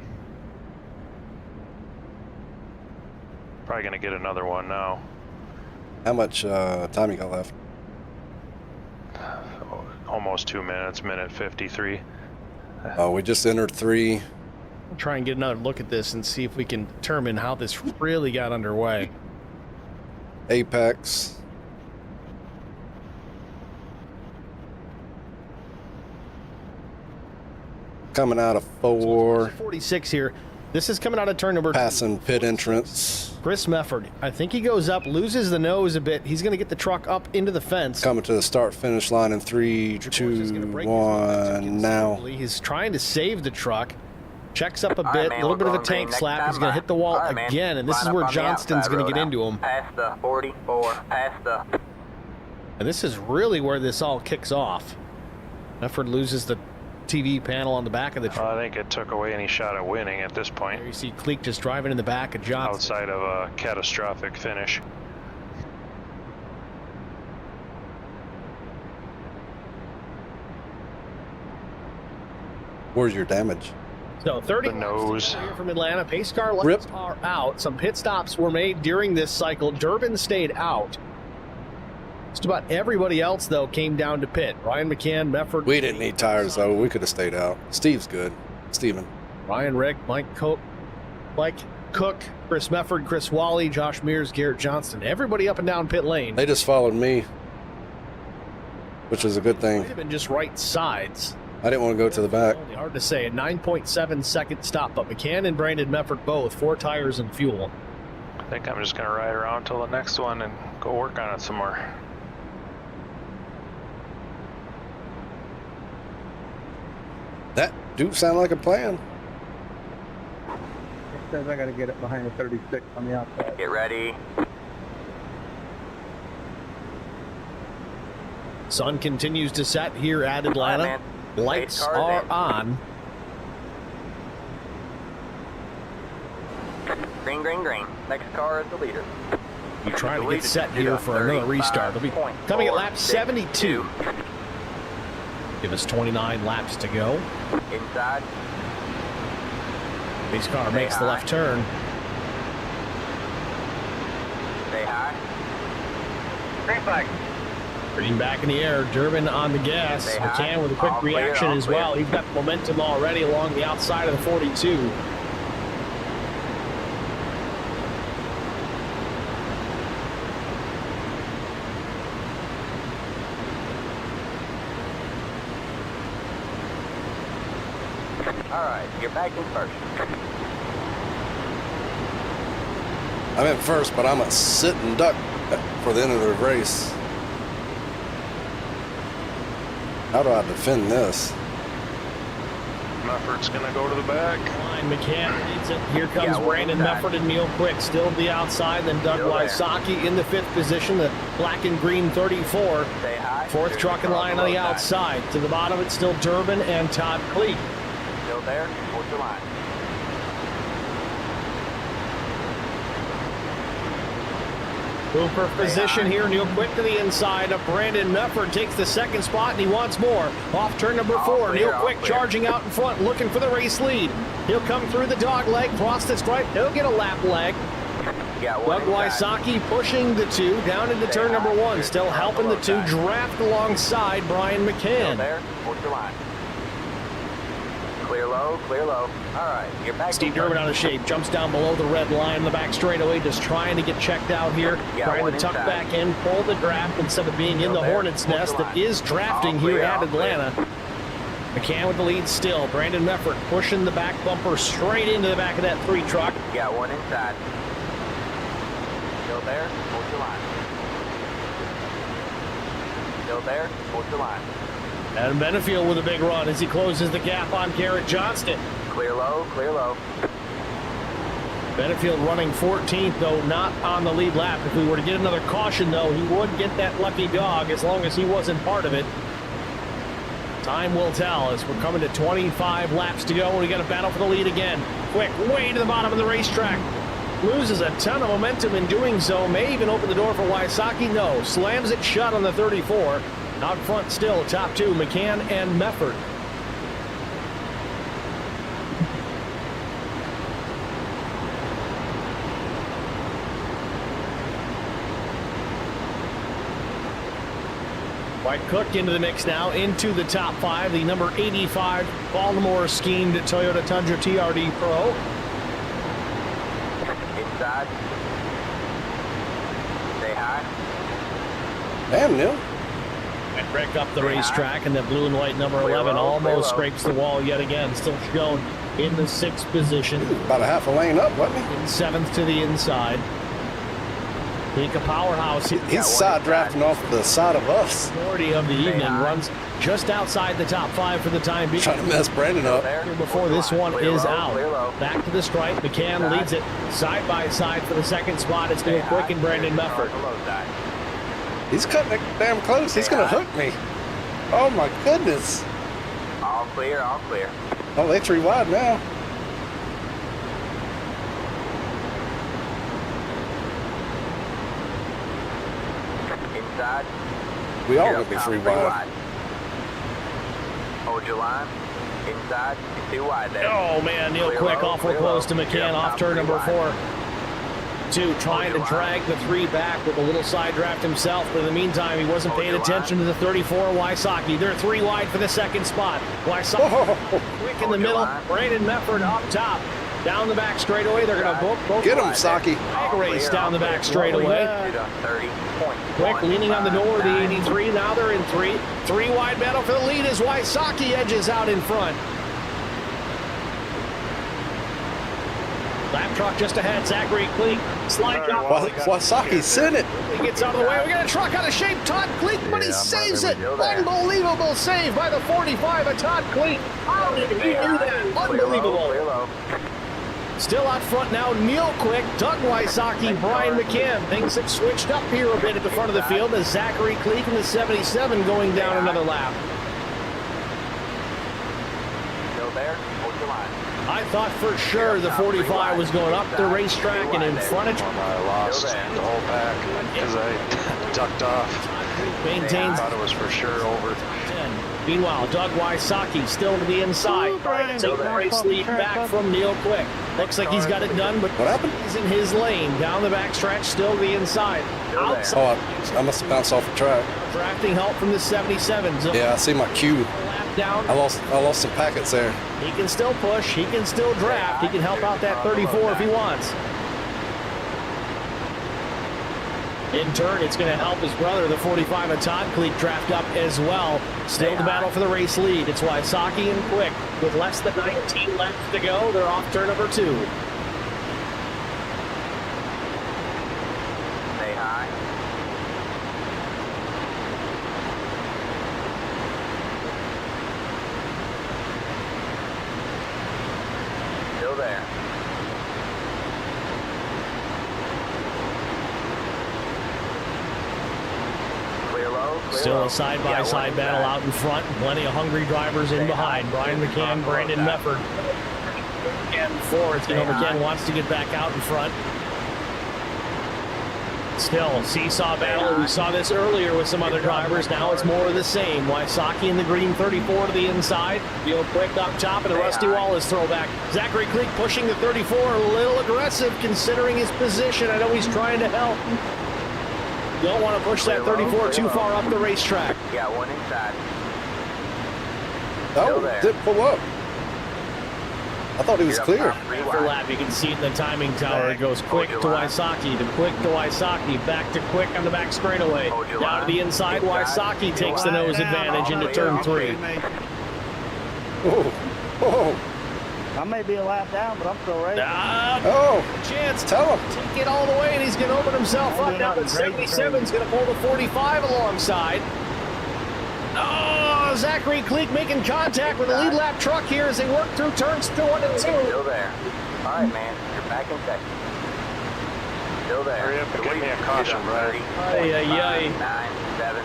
Probably gonna get another one now. How much time you got left? Almost 2 minutes, minute 53. Oh, we just entered 3. We'll try and get another look at this and see if we can determine how this really got underway. Apex. Coming out of 4. 46 here. This is coming out of turn number 2. Passing pit entrance. Chris Mefford. I think he goes up, loses the nose a bit. He's going to get the truck up into the fence. Coming to the start-finish line in 3, 2, 1 now. He's trying to save the truck. Checks up a All bit, right, a man, little we're bit of a going green tank next slap. time He's going to by. hit the wall All right, man. again, and this is Line up where on the Johnston's outside going to get road into him. Past the 44, past the... And this is really where this all kicks off. Mefford loses the TV panel on the back of the truck. I think it took away any shot at winning at this point, There you see Cleek just driving in the back of Johnston. outside of a catastrophic finish. Where's your damage? So 30 The nose. here from Atlanta. Pace car lights Rip. are out. Some pit stops were made during this cycle. Durbin stayed out. Just about everybody else, though, came down to pit. Ryan McCann, Mefford. We didn't need tires, though. We could have stayed out. Steve's good. Steven. Ryan Rick, Mike Cook, Chris Mefford, Chris Wally, Josh Mears, Garrett Johnston. Everybody up and down pit lane. They just followed me, which is a good Might thing. have been just right sides. I didn't want to go to the back. Only hard to say. A 9.7 second stop, but McCann and Brandon Mefford both, 4 tires and fuel. I think I'm just going to ride around till the next one and go work on it some more. That do sound like a plan. It says I got to get it behind the 36 on the outside. Get ready. Sun continues to set here at All Atlanta. right, man. Lights Pace cars are in. on. Green, green, green. Next car is the leader. We try to The lead get is set here for another 35.462. restart. They'll be coming at lap 72. Give us 29 laps to go. Inside. Pace car Stay makes the high. left turn. Stay high. Green flag. Green back in the air. Durbin on the gas. Stay high. McCann with a quick All clear, reaction all as clear. well. He's got the momentum already along the outside of the 42. All right, you're back in first. I'm in first, but I'm a sit and duck for the end of the race. How do I defend this? Mefford's going to go to the back. Line McCann leads it. Here comes Yeah, one Brandon inside. Mefford and Neil Quick still to the outside. Then Doug Still there. Wysocki in the 5th position. The black and green 34. Stay high. 4th There's truck the and car line on the below that. outside. To the bottom, it's still Durbin and Todd Cleek. Still there. Towards the line. Cooper position here. Neil Quick to the inside of Brandon Mefford. Takes the 2nd spot and he wants more. Off turn number 4. All clear, Neil all Quick clear. charging out in front, looking for the race lead. He'll come through the dog leg, cross the stripe. He'll get a lap leg. Yeah, one Doug inside. Wysocki pushing the 2 down into turn number 1. There's Still the car helping the below 2 that. draft alongside Brian Still McCann. there. Towards the line. Clear low, clear low. All right, you're back. Steve in Durbin first. out of shape, jumps down below the red line in the back straightaway, just trying to get checked out here. Yeah, Trying one to tuck inside. back in, pull the draft instead of being in the Still there. hornet's Towards nest the that line. is drafting All here clear, at all clear. Atlanta. McCann with the lead still. Brandon Mefford pushing the back bumper straight into the back of that 3 truck. Yeah, one inside. Still there. Towards the line. Still there. Towards the line. Adam Benefield with a big run as he closes the gap on Garrett Johnston. Clear low, clear low. Benefield running 14th, though not on the lead lap. If we were to get another caution, though, he would get that lucky dog as long as he wasn't part of it. Time will tell as we're coming to 25 laps to go and we got a battle for the lead again. Quick, way to the bottom of the racetrack. Loses a ton of momentum in doing so. May even open the door for Wysocki. No, slams it shut on the 34. Out front still, top 2, McCann and Mefford. White Cook into the mix now, into the top 5. The number 85 Baltimore schemed Toyota Tundra TRD Pro. Inside. Stay high. Damn, Neil. And break up the racetrack, and that blue and white number Clear 11 low, clear almost low. scrapes the wall yet again. Still shown in the 6th position. About a half a lane up, wasn't he? In 7th to the inside. Think a powerhouse. He's side drafting off the side of us. Majority of the evening runs just outside the top 5 for the time being. Trying to mess Brandon up. Before this one is out. Back to the stripe. McCann leads it side by side for the second spot. It's Neil Quick and Brandon Mefford. He's cutting it damn close. He's going to hook me. Oh, my goodness. All clear, all clear. Oh, they 3 wide now. Inside. We all going to be 3 wide. Hold your line. Inside. You're 2 wide there. Oh, man, Neil Quick awful close to McCann off turn number 4. 2 trying to drag the 3 back with a little side draft himself, but in the meantime, he wasn't paying attention to the 34 Wysocki. They're 3 wide for the second spot. Wysocki Quick in the middle. Brandon Mefford up top. Down the back straightaway. They're going to both get him, Saki. race down the back straightaway. Quick leaning on the door of the 83. Now they're in 3. 3 wide battle for the lead as Wysocki edges out in front. Lap truck just ahead. Zachary Cleek slide down. Wysocki sent it. He gets out of the way. We got a truck out of shape. Todd Cleek, but he saves it. Unbelievable save by the 45 of Todd Cleek. How did he do that? Unbelievable. Still out front now, Neil Quick, Doug Wysocki, Brian McCann. Things have switched up here a bit at the front of the field as Zachary Cleek in the 77 going down another lap. Still there? Hold your line. I thought for sure the 45 was going up the racetrack and in front of I lost the whole pack because I ducked off. maintains. I thought it was for sure over. 10. Meanwhile, Doug Wysocki still to the inside. Take the race lead back from Neil Quick. Looks like he's got it done, but what happened? He's in his lane. Down the backstretch, still to the inside. Outside. Oh, I must have bounced off the track. Drafting help from the 77. So yeah, I see my cue. lap down. I lost some packets there. He can still push. He can still draft. He can help out that 34 if he wants. In turn, it's going to help his brother, the 45 of Todd Cleek, draft up as well. Still the battle for the race lead. It's Wysocki and Quick. With less than 19 laps to go, they're off turn number 2. Stay high. Still there. Still a side-by-side battle out in front. Plenty of hungry drivers in behind. Brian McCann, Brandon Mefford. And fourth. You know, McCann wants to get back out in front. Still, seesaw battle. We saw this earlier with some other drivers. Now it's more of the same. Wysocki in the green 34 to the inside. Real quick up top, and a Rusty Wallace throwback. Zachary Cleek pushing the 34. A little aggressive considering his position. I know he's trying to help. Don't want to push that 34 too far up the racetrack. Got one inside. Oh, did pull up. I thought he was clear. After lap, you can see it in the timing tower. It goes Quick to Wysocki, to Quick to Wysocki, back to Quick on the back straightaway. Down to the inside, Wysocki takes the nose advantage into turn 3. Whoa, whoa. I may be a lap down, but I'm still racing. Chance. Tell him. Take it all the way, and he's going to open himself up. Now the 77's going to pull the 45 alongside. Oh, Zachary Cleek making contact with the lead lap truck here as they work through turns 1 and 2. Still there. All right, man. You're back in second. Still there. Hurry up and give me a caution, Brian.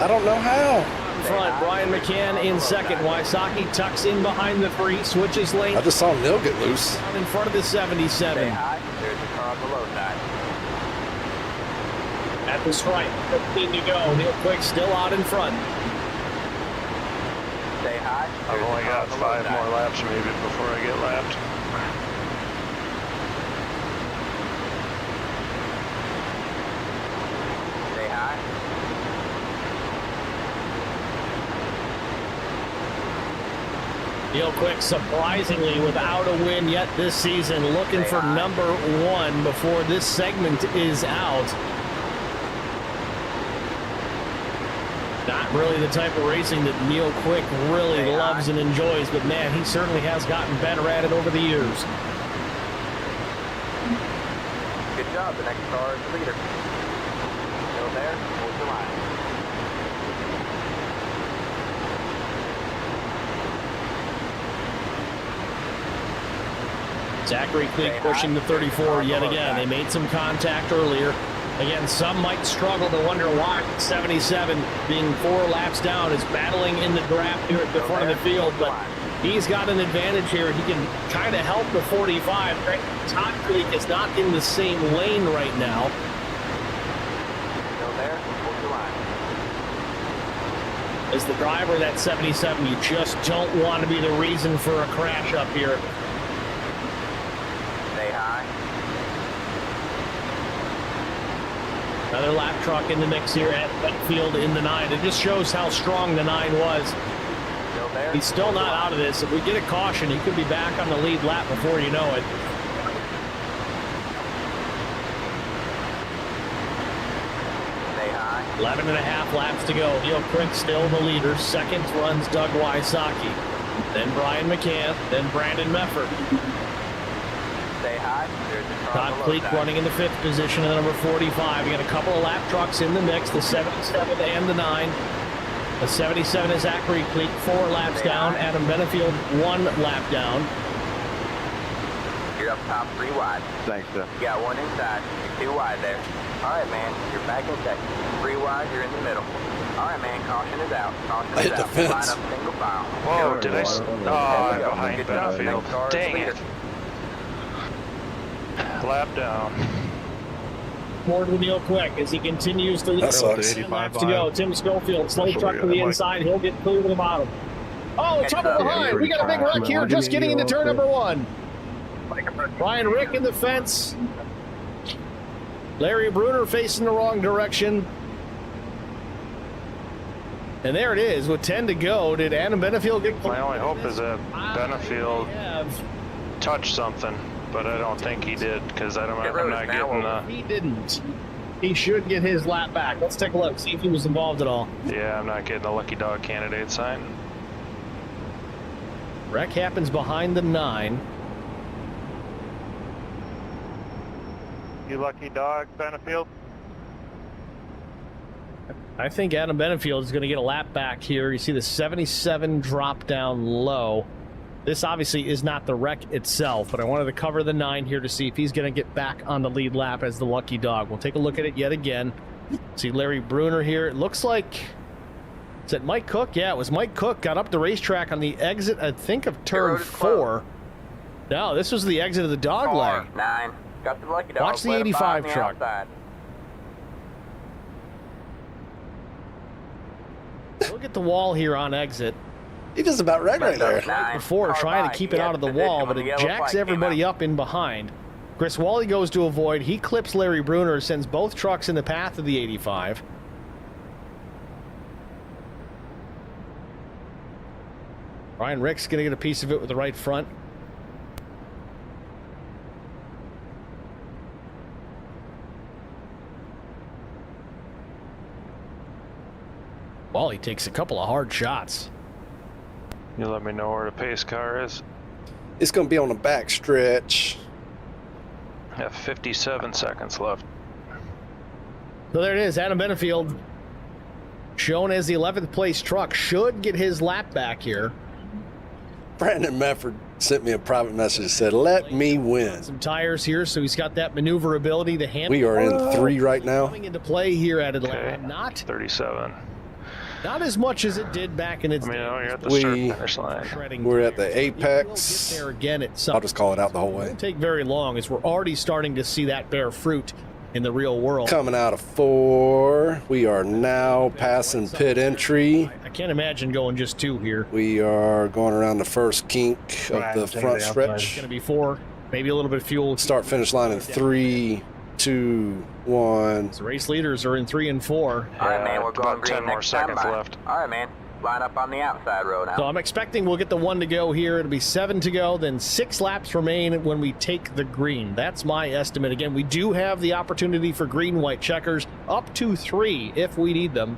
I don't know how. Front, Brian McCann in second. Wysocki tucks in behind the 3, switches lane. I just saw Neil get loose. In front of the 77. Stay high. There's a car on the low side. At the stripe, 15 to go. Neil Quick still out in front. Stay high. I've only got 5 more laps maybe before I get lapped. Stay high. Neil Quick surprisingly without a win yet this season, looking for number 1 before this segment is out. Not really the type of racing that Neil Quick really loves and enjoys, but man, he certainly has gotten better at it over the years. Good job. The next car is the leader. Still there? Hold your line. Zachary Cleek pushing the 34 yet again. They made some contact earlier. Again, some might struggle to wonder why 77, being 4 laps down, is battling in the draft here at the front of the field, but he's got an advantage here. He can kind of help the 45. Todd Cleek is not in the same lane right now. Still there? Hold your line. As the driver of that 77, you just don't want to be the reason for a crash up here. Stay high. Another lap truck in the mix here at Benfield in the 9. It just shows how strong the 9 was. Still there? He's still not out of this. If we get a caution, he could be back on the lead lap before you know it. Stay high. 11 and a half laps to go. Neil Crick still the leader. Second runs Doug Wysocki. Then Brian McCann. Then Brandon Mefford. Stay high. There's a car Todd below Cleek that. running in the 5th position at number 45. We got a couple of lap trucks in the mix, the 77 and the 9. The 77 is Zachary Cleek, 4 laps down. Adam Benefield, 1 lap down. You're up top 3 wide. Thanks, Jeff. You got 1 inside. You're 2 wide there. All right, man. You're back in second. 3 wide. You're in the middle. All right, man. Caution is out. Caution I is hit the out. fence. Line up single file. Whoa, did I? Oh, I'm behind Good job. Benefield. Next car is Dang leader. it. Lap down. Forward to Neil Quick as he continues to lead. That sucks. 10 laps to go. Tim Schofield, slow truck to the inside. He'll get clear to the bottom. Oh, trouble behind. We got a big wreck here just getting into turn number 1. Brian Rick in the fence. Larry Bruner facing the wrong direction. And there it is with 10 to go. Did Adam Benefield get clear? My only hope is that Benefield touched something, but I don't think he did because I'm not getting the. He didn't. He should get his lap back. Let's take a look, see if he was involved at all. Yeah, I'm not getting the lucky dog candidate sign. Wreck happens behind the 9. You lucky dog, Benefield. I think Adam Benefield is going to get a lap back here. You see the 77 drop down low. This obviously is not the wreck itself, but I wanted to cover the 9 here to see if he's going to get back on the lead lap as the lucky dog. We'll take a look at it yet again. See Larry Bruner here. It looks like, is it Mike Cook? Yeah, it was Mike Cook. Got up the racetrack on the exit, I think, of turn 4. No, this was the exit of the dog leg. 9. Got the lucky dog. Watch the Let him 85 by on the truck. outside. Look at the wall here on exit. He just about right there. Nine. Before Car trying by. to keep He it had out of the position wall, when but the it yellow jacks flag came everybody out. up in behind. Chris Wally goes to avoid. He clips Larry Bruner, sends both trucks in the path of the 85. Ryan Rick's going to get a piece of it with the right front. Wally takes a couple of hard shots. You let me know where the pace car is. It's going to be on the back stretch. I have 57 seconds left. So there it is. Adam Benefield, shown as the 11th place truck, should get his lap back here. Brandon Mefford sent me a private message that said, "Let me win." Some tires here, so he's got that maneuverability. The hand. We are in 3 right now. Coming into play here at Atlanta. Okay. Not 37. as much as it did back in its I mean, day. you're at the We- start finish line. Shredding We're at tires. the It will get apex. there again at some. I'll just call it out the whole It way. won't take very long, as we're already starting to see that bear fruit in the real world. Coming out of 4. We are now passing pit entry. I can't imagine going just 2 here. We are going around the first kink of the front It's stretch. going to be 4, maybe a little bit of fuel. Start finish line in 3, 2, 1. The race leaders are in 3 and 4. All right, man. Yeah, We're going about green 10 more next time seconds by. left. All right, man. Line up on the outside road now. So I'm expecting we'll get the 1 to go here. It'll be 7 to go, then 6 laps remain when we take the green. That's my estimate. Again, we do have the opportunity for green-white checkers, up to 3 if we need them.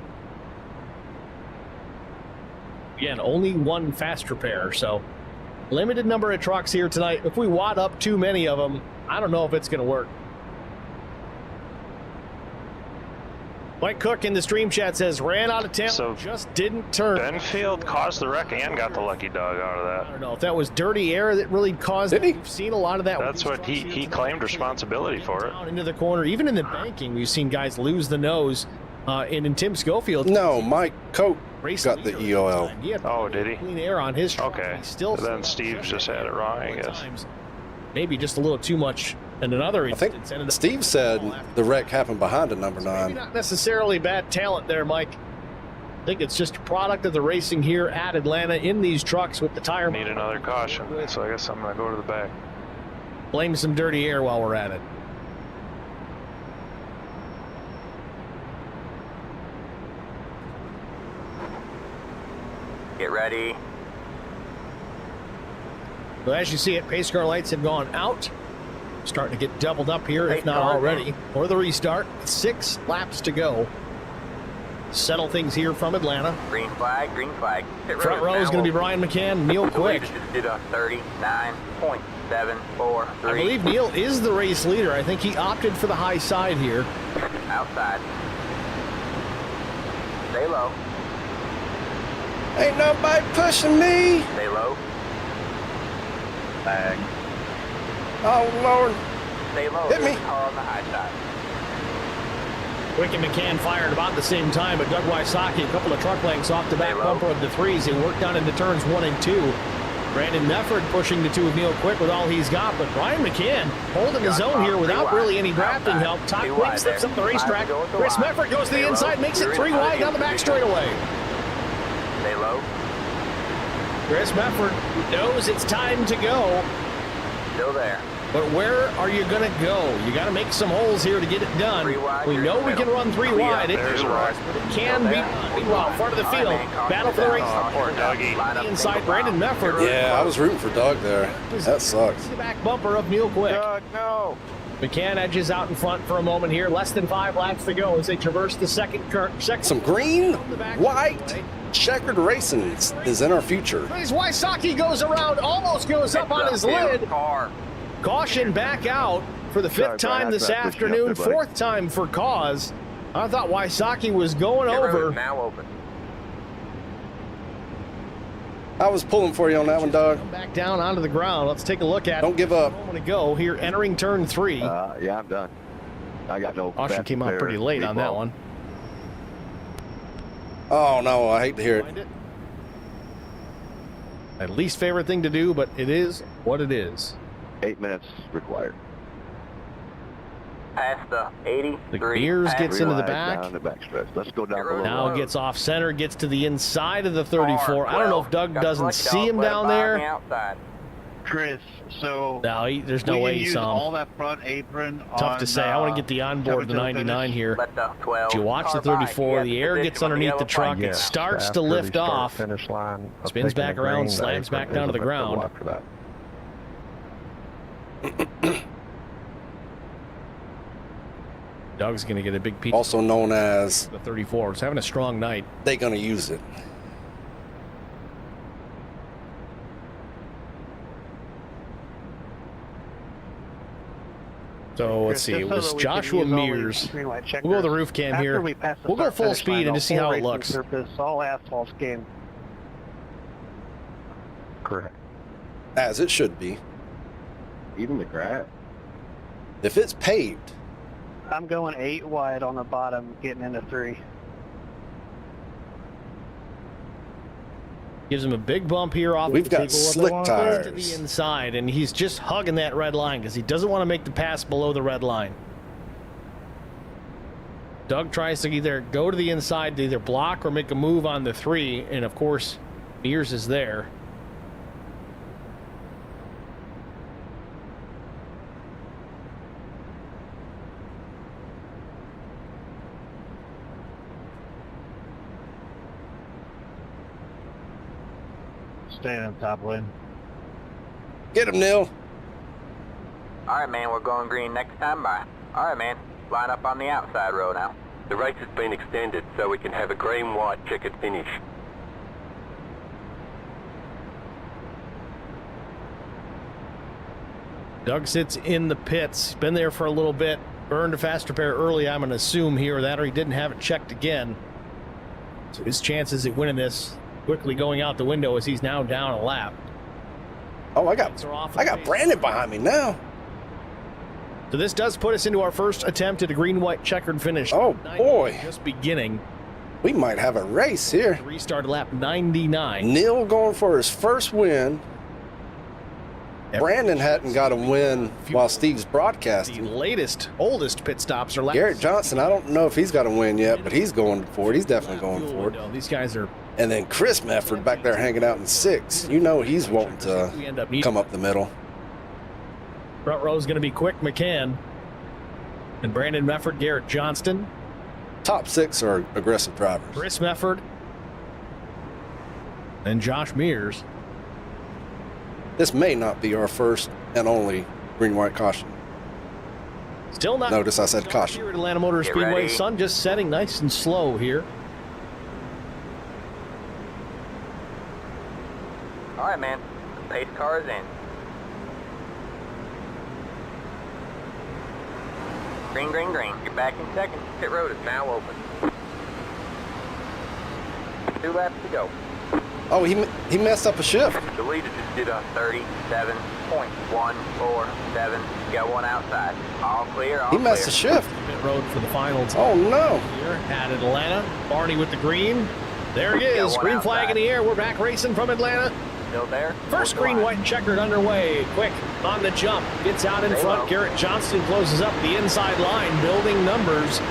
Again, only 1 fast repair, so limited number of trucks here tonight. If we wad up too many of them, I don't know if it's going to work. Mike Cook in the stream chat says, ran out of talent, So, just didn't turn. Benfield caused the wreck and got the lucky dog out of I that. don't know if that was dirty air that really caused it. Did he? We've seen a lot of that. with That's these what trucks here he tonight. claimed responsibility for it. Down into the corner, even in the banking, we've seen guys lose the nose. And in Tim Schofield, No, Mike Coke race got the leader EOL. this time. He had Oh, did he? clean air on his truck. Okay. He still Then Steve just had it wrong, I guess. times, maybe just a little too much in another I think instance. Ended up- Steve said the wreck happened behind a number Maybe 9. not necessarily bad talent there, Mike. I think it's just a product of the racing here at Atlanta in these trucks with the tire. Need another caution, so I guess I'm going to go to the back. Blame some dirty air while we're at it. Get ready. So as you see it, pace car lights have gone out. Starting to get doubled up here, if Pace not car, already. For the restart, 6 laps to go. Settle things here from Atlanta. Green flag, green flag. Pit road Front row is now going to be open. Brian McCann, Neil I believe Quick. it just did a 39.743. I believe Neil is the race leader. I think he opted for the high side here. Outside. Stay low. Ain't nobody pushing me. Stay low. Bag. Oh, Lord. Stay low. Hit me. There's a car on the high side. Quick and McCann fired about the same time, but Doug Wysocki, a couple of truck lengths off the back Hey, bumper of the 3s. They worked down into turns 1 and 2. Brandon Mefford pushing the 2 of Neil Quick with all he's got, but Brian McCann holding his own here without really any drafting help. Top Too Quick wide slips there. up the racetrack. 5 to go with the Chris line. Mefford goes to the Stay inside, low. makes it You're 3 in wide down the back straightaway. Stay low. Chris Mefford knows it's time to go, Still there. but where are you going to go? You got to make some holes here to get it done. 3 wide, We you're know in the we can middle. run 3 Clear. wide. There's a wreck. But it can be done. Meanwhile, front of the field, battle for the race. Poor Dougie. The inside, Brandon Mefford. Yeah, I was rooting for Doug there. That sucks. The back bumper of Neil Quick. no. McCann edges out in front for a moment here. Less than 5 laps to go as they traverse the second. Some green, white, checkered racing is in our future. Wysocki goes around, almost goes up on his lid. Car. Caution back out for the 5th time this afternoon. 4th time for cause. I thought Wysocki was going Pit road over. now open. I was pulling for you on that one, Doug. Back down onto the ground. Let's take a look at Don't it. give up. A moment ago here, entering turn 3. Yeah, I'm done. I got no. Caution came out pretty late on that one. Oh, no, I hate to hear it. Find it. My least favorite thing to do, but it is what it is. 8 minutes required. Past the 83. The Mears gets into the back. Down the backstretch. Let's go down below. Now Road. gets off center, gets to the inside of the 34. I don't know if Doug doesn't see him down there. Outside. Chris, so No, there's no we way can he use saw all him. that front apron. Tough on, to say. I want to get the onboard the coming to the 99 finish. here. Let the 12. If you watch the car by. 34, He the has air position gets on the underneath the yellow truck. flag. It starts After to the lift start off. Finish line. of Spins taking back the around, green, the slams apron back down to the is a bit ground. low after that. Doug's going to get a big piece Also known as of the 34. It's having a strong night. they gonna use it. So let's see. It was Joshua Mears. We'll go to the roof cam here. We'll go full speed and just see how it looks. Surface, all asphalt game. Correct. As it should be. Even the grass. If it's paved, I'm going 8 wide on the bottom, getting into 3. Gives him a big bump here off we've the got table. slick To the tires. inside, and he's just hugging that red line because he doesn't want to make the pass below the red line. Doug tries to either go to the inside to either block or make a move on the 3, and of course, Mears is there. Staying on top lane. Get him, Neil. All right, man, we're going green next time by. All right, man, line up on the outside row now. The race has been extended so we can have a green-white checkered finish. Doug sits in the pits. Been there for a little bit. burned a fast repair early, I'm going to assume here, that or he didn't have it checked again. So his chances at winning this quickly going out the window as he's now down a lap. Oh, I got Brandon behind me now. So this does put us into our first attempt at a green-white checkered finish. Oh, boy. Just beginning. We might have a race here. Restart lap 99. Neil going for his first win. Brandon hadn't got a win while Steve's broadcasting. The oldest pit stops are laps. Garrett Johnson, I don't know if he's got a win yet, but he's going for it. He's definitely going for it. These guys are... And then Chris Mefford back there hanging out in 6. You know he's wanting to come up the middle. Front row is going to be quick McCann. And Brandon Mefford, Garrett Johnston. Top 6 are aggressive drivers. Chris Mefford. And Josh Mears. This may not be our first and only green-white caution. Still not. Notice I said caution. Here at Atlanta Motor Speedway, sun just setting nice and slow here. All right, man. The pace car is in. Green, green, green. You're back in second. Pit road is now open. 2 laps to go. Oh, he messed up a shift. The leader just did a 37.147. Got one outside. All clear. All he messed clear. the shift. Pit road for the finals. Oh, no. Here at Atlanta. Barney with the green. There he is. Green flag in the air. We're back racing from Atlanta. Still there. First green, white, and checkered underway. Quick on the jump. Gets out in front. Garrett Johnston closes up the inside line, building numbers.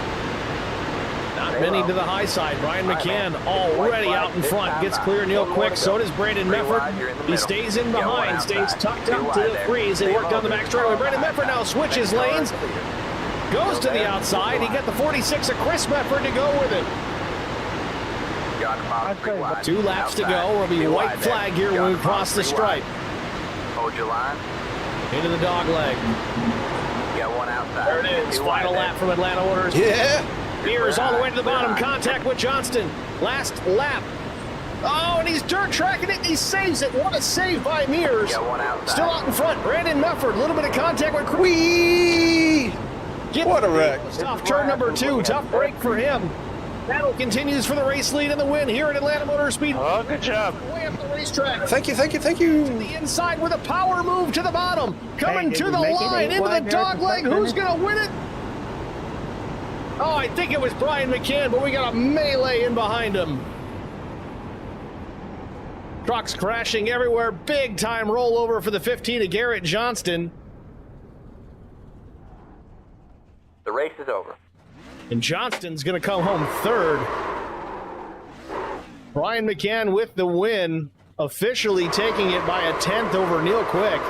Not many to the high side. Brian McCann already out in front. Gets clear Neil Quick. So does Brandon Mefford. He stays in behind. Stays tucked up to the 3s. They work down the back straightaway. Brandon Mefford now switches lanes. Goes to the outside. He got the 46 of Chris Mefford to go with it. 2 laps to go. There'll be a white flag here when we cross the stripe. Hold your line. Into the dog leg. Got one outside. There it is. Final lap from Atlanta Motors. Yeah. Mears all the way to the bottom. Contact with Johnston. Last lap. Oh, and he's dirt tracking it. He saves it. What a save by Mears. Still out in front. Brandon Mefford. A little bit of contact with Whee! What a wreck. Off turn number 2. Tough break for him. Battle continues for the race lead and the win here at Atlanta Motor Speedway. Oh, good job. Way up the racetrack. Thank you, thank you, thank you. To the inside with a power move to the bottom. Coming to the line, into the dog leg. Who's going to win it? Oh, I think it was Brian McCann, but we got a melee in behind him. Trucks crashing everywhere. Big time rollover for the 15 of Garrett Johnston. The race is over. And Johnston's going to come home 3rd. Brian McCann with the win, officially taking it by a 10th over Neil Quick.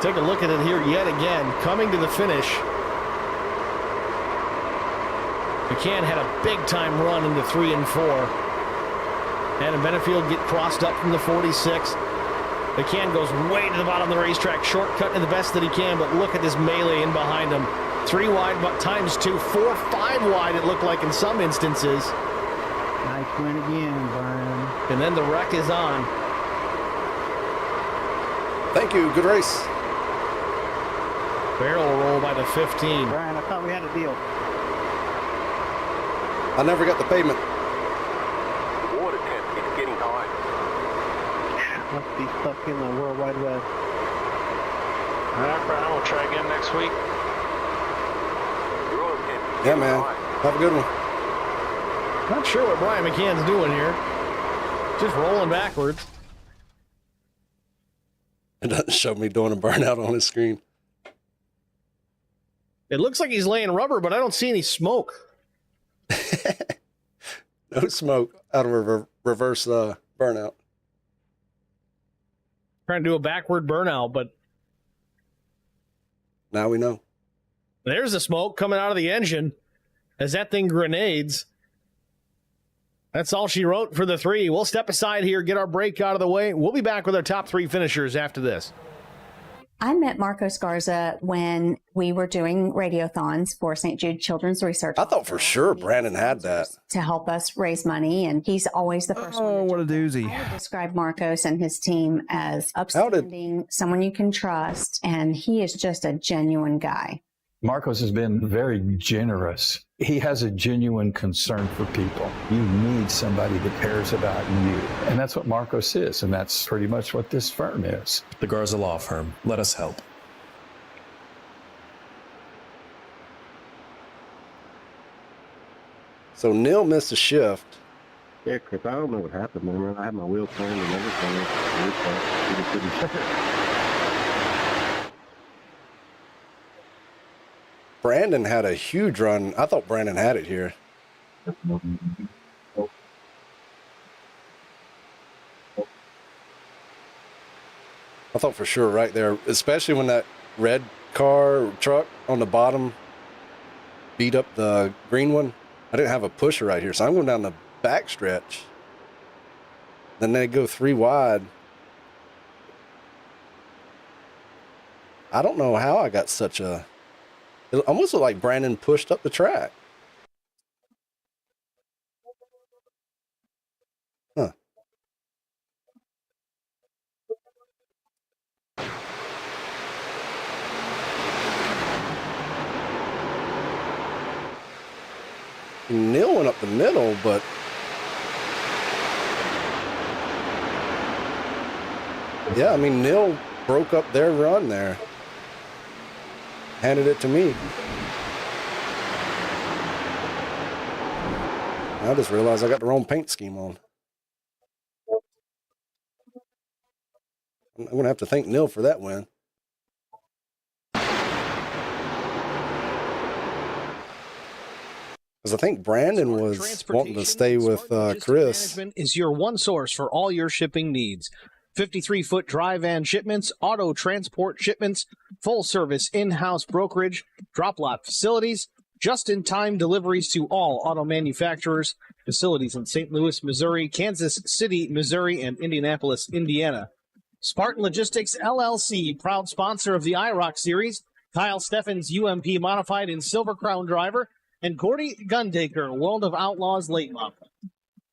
Take a look at it here yet again. Coming to the finish. McCann had a big-time run into 3 and 4. And Benefield get crossed up from the 46. McCann goes way to the bottom of the racetrack, shortcut to the best that he can, but look at this melee in behind him. 3 wide, but times 2, 4, 5 wide, it looked like in some instances. Nice win again, Brian. And then the wreck is on. Thank you. Good race. Barrel roll by the 15. Brian, I thought we had a deal. I never got the payment. The water temp is getting high. Must be stuck in the World Wide Web. All right, Brian, we'll try again next week. The oil temp is Yeah, getting man. high. Have a good one. Not sure what Brian McCann's doing here. Just rolling backwards. It doesn't show me doing a burnout on his screen. It looks like he's laying rubber, but I don't see any smoke. No smoke out of a reverse burnout. Trying to do a backward burnout, but Now we know. there's the smoke coming out of the engine as that thing grenades. That's all she wrote for the 3. We'll step aside here, get our break out of the way. We'll be back with our top 3 finishers after this. I met Marco Scarza when we were doing radiothons for St. Jude Children's Research. I thought for sure Brandon had that. To help us raise money, and he's always the first one. Oh, what a doozy. I would describe Marcos and his team as upstanding, someone you can trust, and he is just a genuine guy. Marcos has been very generous. He has a genuine concern for people. You need somebody that cares about you. And that's what Marcos is, and that's pretty much what this firm is. The Garza Law Firm. Let us help. So Neil missed a shift. Yeah, Chris, I don't know what happened, man. I had my wheel turned and everything. Brandon had a huge run. I thought Brandon had it here. I thought for sure right there, especially when that red car truck on the bottom beat up the green one. I didn't have a pusher right here, so I'm going down the back stretch. Then they go 3 wide. I don't know how I got such a... It almost looked like Brandon pushed up the track. Huh. Neil went up the middle, but yeah, I mean, Neil broke up their run there. Handed it to me. I just realized I got the wrong paint scheme on. I'm going to have to thank Neil for that win. Because I think Brandon was wanting to stay with Chris. Management is your one source for all your shipping needs. 53-foot dry van shipments, auto transport shipments, full-service in-house brokerage, drop lot facilities, just-in-time deliveries to all auto manufacturers, facilities in St. Louis, Missouri, Kansas City, Missouri, and Indianapolis, Indiana. Spartan Logistics, LLC, proud sponsor of the IROC series, Kyle Steffens, UMP Modified and Silver Crown driver, and Gordy Gundaker, World of Outlaws late model.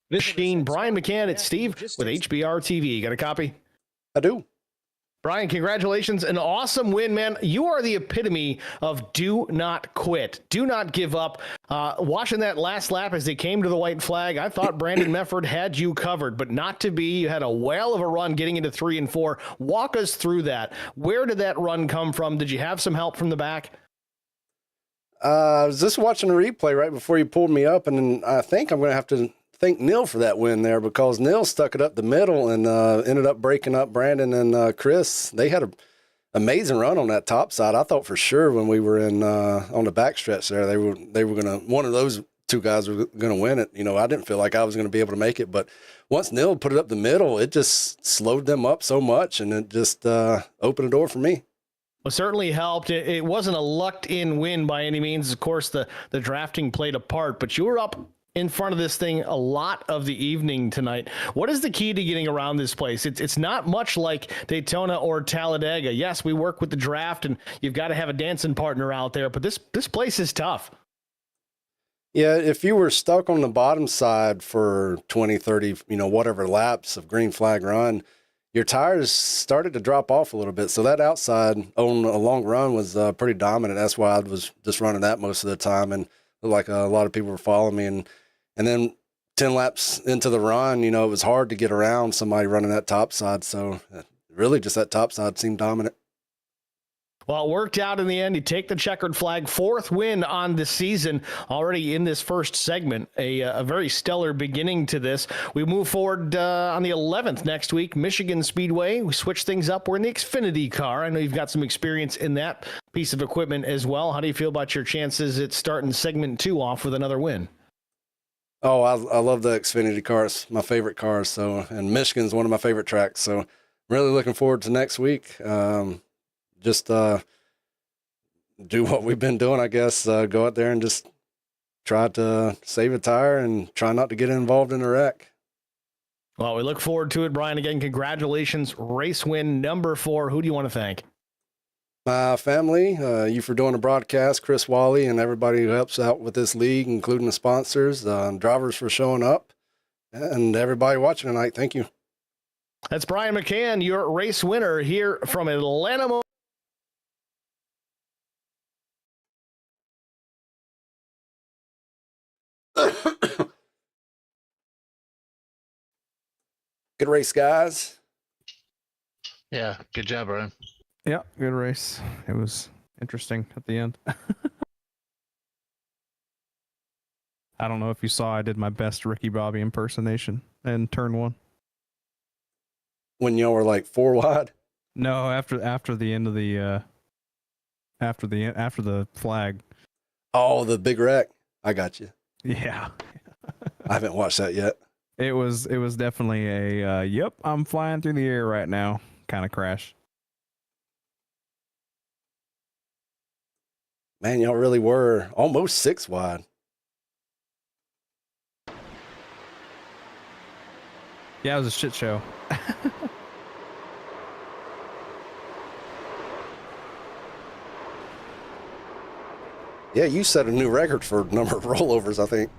Machine Brian McCann, it's Steve with HBR TV. Got a copy? I do. Brian, congratulations. An awesome win, man. You are the epitome of do not quit. Do not give up. Watching that last lap as they came to the white flag, I thought Brandon Mefford had you covered, but not to be. You had a whale of a run getting into 3 and 4. Walk us through that. Where did that run come from? Did you have some help from the back? I was just watching a replay right before you pulled me up, and I think I'm going to have to thank Neil for that win there, because Neil stuck it up the middle and ended up breaking up Brandon and Chris. They had an amazing run on that top side. I thought for sure when we were in on the back stretch there, they were going to, one of those two guys was going to win it. You know, I didn't feel like I was going to be able to make it, but once Neil put it up the middle, it just slowed them up so much, and it just opened the door for me. Well, certainly helped. It wasn't a lucked-in win by any means. Of course, the drafting played a part, but you were up in front of this thing a lot of the evening tonight. What is the key to getting around this place? It's not much like Daytona or Talladega. Yes, we work with the draft, and you've got to have a dancing partner out there, but this place is tough. Yeah, if you were stuck on the bottom side for 20, 30, whatever laps of green flag run, your tires started to drop off a little bit. So that outside on a long run was pretty dominant. That's why I was just running that most of the time. And like a lot of people were following me. And then 10 laps into the run, it was hard to get around somebody running that top side. So really just that top side seemed dominant. Well, it worked out in the end. You take the checkered flag, 4th win on the season already in this first segment. A very stellar beginning to this. We move forward on the 11th next week, Michigan Speedway. We switch things up. We're in the Xfinity car. I know you've got some experience in that piece of equipment as well. How do you feel about your chances at starting segment 2 off with another win? Oh, I love the Xfinity car. It's my favorite car. And Michigan's one of my favorite tracks. So I'm really looking forward to next week. Just do what we've been doing, I guess. Go out there and just try to save a tire and try not to get involved in a wreck. Well, we look forward to it, Brian. Again, congratulations. Race win number 4. Who do you want to thank? My family, you for doing the broadcast, Chris Wally, and everybody who helps out with this league, including the sponsors, drivers for showing up, and everybody watching tonight. Thank you. That's Brian McCann, your race winner here from Atlanta. Good race, guys. Yeah, good job, Brian. Yeah, good race. It was interesting at the end. I don't know if you saw, I did my best Ricky Bobby impersonation in turn 1. When y'all were like 4 wide? No, after the end of the after the flag. Oh, the big wreck. I got you. Yeah. I haven't watched that yet. It was definitely a yep, I'm flying through the air right now kind of crash. Man, y'all really were almost 6 wide. Yeah, it was a shit show. Yeah, you set a new record for number of rollovers, I think.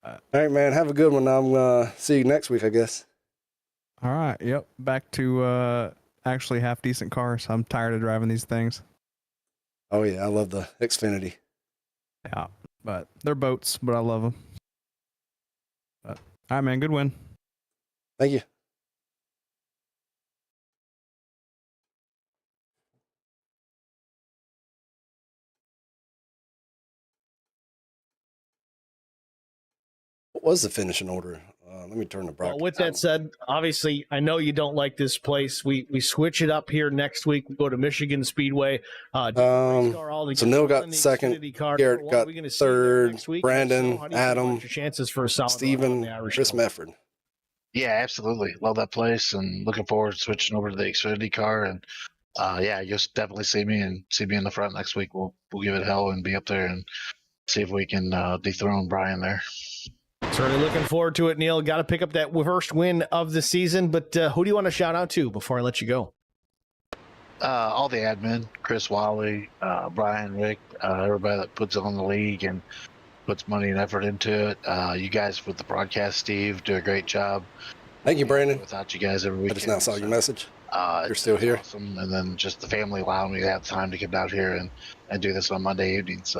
All right, man. Have a good one. I'm see you next week, I guess. All right. Yep. Back to actually half decent cars. I'm tired of driving these things. Oh yeah, I love the Xfinity. Yeah, but they're boats, but I love them. But all right, man. Good win. Thank you. What was the finishing order? Let me turn the broadcast. Well, with that said, obviously, I know you don't like this place. We switch it up here next week. We go to Michigan Speedway. So Neil got second, Garrett got third, Brandon, Adam, your chances for a solid Steven, Chris Mefford. Yeah, absolutely. Love that place and looking forward to switching over to the Xfinity car. And yeah, you'll definitely see me in the front next week. We'll give it hell and be up there and see if we can dethrone Brian there. Certainly looking forward to it, Neil. Got to pick up that first win of the season, but who do you want to shout out to before I let you go? All the admin, Chris Wally, Brian, Rick, everybody that puts on the league and puts money and effort into it. You guys with the broadcast, Steve, do a great job. Thank you, Brandon. Without you guys every week. I just now saw your message. You're still here. Awesome. And then just the family allowing me to have time to come out here and do this on Monday evenings.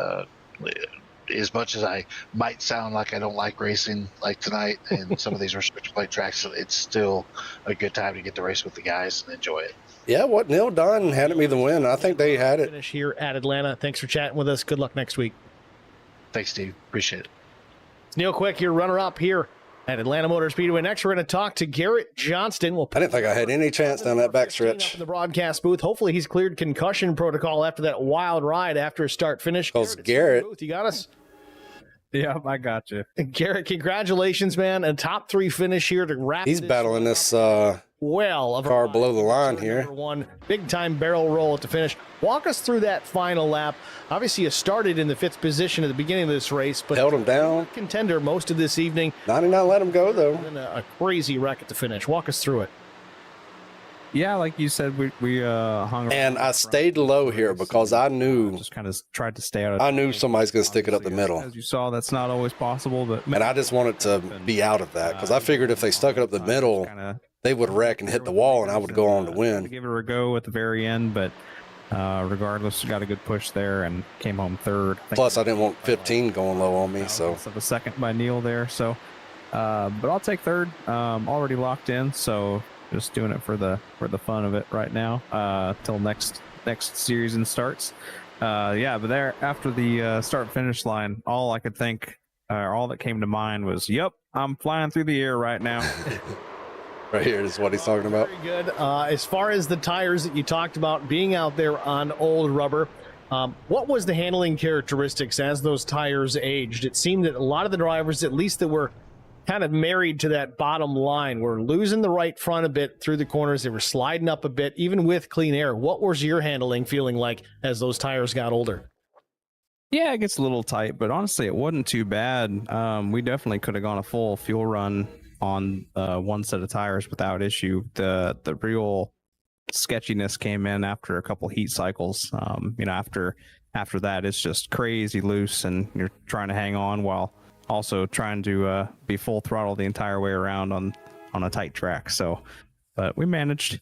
As much as I might sound like I don't like racing like tonight and some of these restriction plate tracks, it's still a good time to get to race with the guys and enjoy it. Yeah, what Neil Dunn handed me the win. I think they had it. Finish here at Atlanta. Thanks for chatting with us. Good luck next week. Thanks, Steve. Appreciate it. It's Neil Quick, your runner-up here at Atlanta Motor Speedway. Next, we're going to talk to Garrett Johnston. I didn't think I had any chance down that backstretch. In the broadcast booth. Hopefully he's cleared concussion protocol after that wild ride after a start-finish. Because Garrett. You got us? Yeah, I got you. Garrett, congratulations, man. A top 3 finish here to wrap. He's battling this car below the line here. One big-time barrel roll at the finish. Walk us through that final lap. Obviously, you started in the 5th position at the beginning of this race, but held him down. Contender most of this evening. 99 let him go, though. And a crazy wreck at the finish. Walk us through it. Yeah, like you said, we hung. And I stayed low here because I knew. Just kind of tried to stay out of. I knew somebody's going to stick it up the middle. As you saw, that's not always possible, but. And I just wanted to be out of that because I figured if they stuck it up the middle, they would wreck and hit the wall, and I would go on to win. Give it a go at the very end, but regardless, got a good push there and came home third. Plus, I didn't want 15 going low on me, so. The second by Neil there, so. But I'll take third. Already locked in, so. Just doing it for the fun of it right now till next season starts. Yeah, but there after the start finish line, all I could think, all that came to mind was, "Yep, I'm flying through the air right now." Right here is what he's talking about. Very good. As far as the tires that you talked about being out there on old rubber, what was the handling characteristics as those tires aged? It seemed that a lot of the drivers, at least that were kind of married to that bottom line, were losing the right front a bit through the corners. They were sliding up a bit, even with clean air. What was your handling feeling like as those tires got older? Yeah, it gets a little tight, but honestly, it wasn't too bad. We definitely could have gone a full fuel run on one set of tires without issue. The real sketchiness came in after a couple heat cycles. After that, it's just crazy loose, and you're trying to hang on while also trying to be full throttle the entire way around on a tight track. So, but we managed.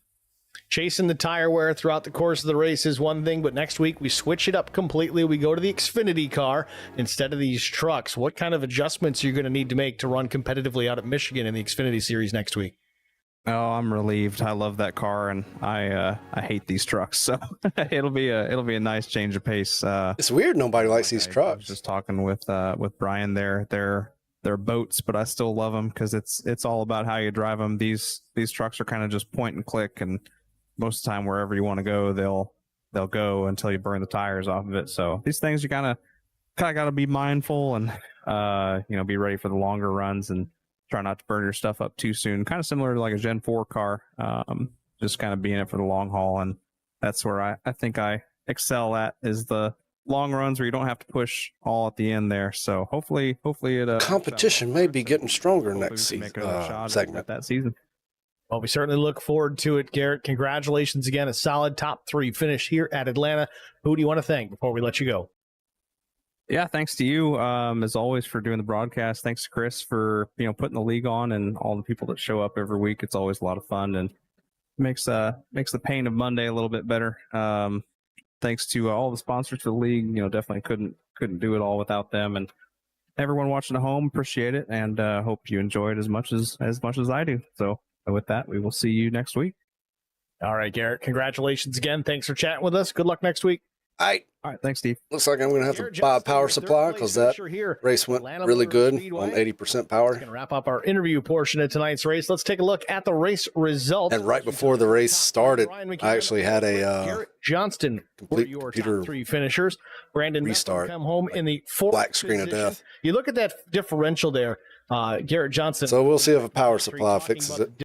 Chasing the tire wear throughout the course of the race is one thing, but next week we switch it up completely. We go to the Xfinity car instead of these trucks. What kind of adjustments are you going to need to make to run competitively out at Michigan in the Xfinity Series next week? Oh, I'm relieved. I love that car, and I hate these trucks. So it'll be a nice change of pace. It's weird nobody likes these trucks. I was just talking with Brian there. They're boats, but I still love them because it's all about how you drive them. These trucks are kind of just point and click, and most of the time wherever you want to go, they'll go until you burn the tires off of it. So these things you kind of got to be mindful and be ready for the longer runs and try not to burn your stuff up too soon. Kind of similar to like a Gen 4 car, just kind of being it for the long haul. And that's where I think I excel at, is the long runs where you don't have to push all at the end there. So hopefully it competition may be getting stronger next season, segment that season. Well, we certainly look forward to it, Garrett. Congratulations again. A solid top 3 finish here at Atlanta. Who do you want to thank before we let you go? Yeah, thanks to you, as always, for doing the broadcast. Thanks to Chris for putting the league on, and all the people that show up every week. It's always a lot of fun and makes the pain of Monday a little bit better. Thanks to all the sponsors for the league. Definitely couldn't do it all without them, and everyone watching at home, appreciate it, and hope you enjoy it as much as I do. So with that, we will see you next week. All right, Garrett. Congratulations again. Thanks for chatting with us. Good luck next week. All right, thanks, Steve. Looks like I'm going to have to buy a power supply because that race went really good on 80% power. Going to wrap up our interview portion of tonight's race. Let's take a look at the race results. And right before the race started, I actually had a Garrett Johnston complete your computer top 3 finishers. Brandon restart. Come home in the 4th black screen position. of death. You look at that differential there, Garrett Johnston. So we'll see if a power supply fixes it.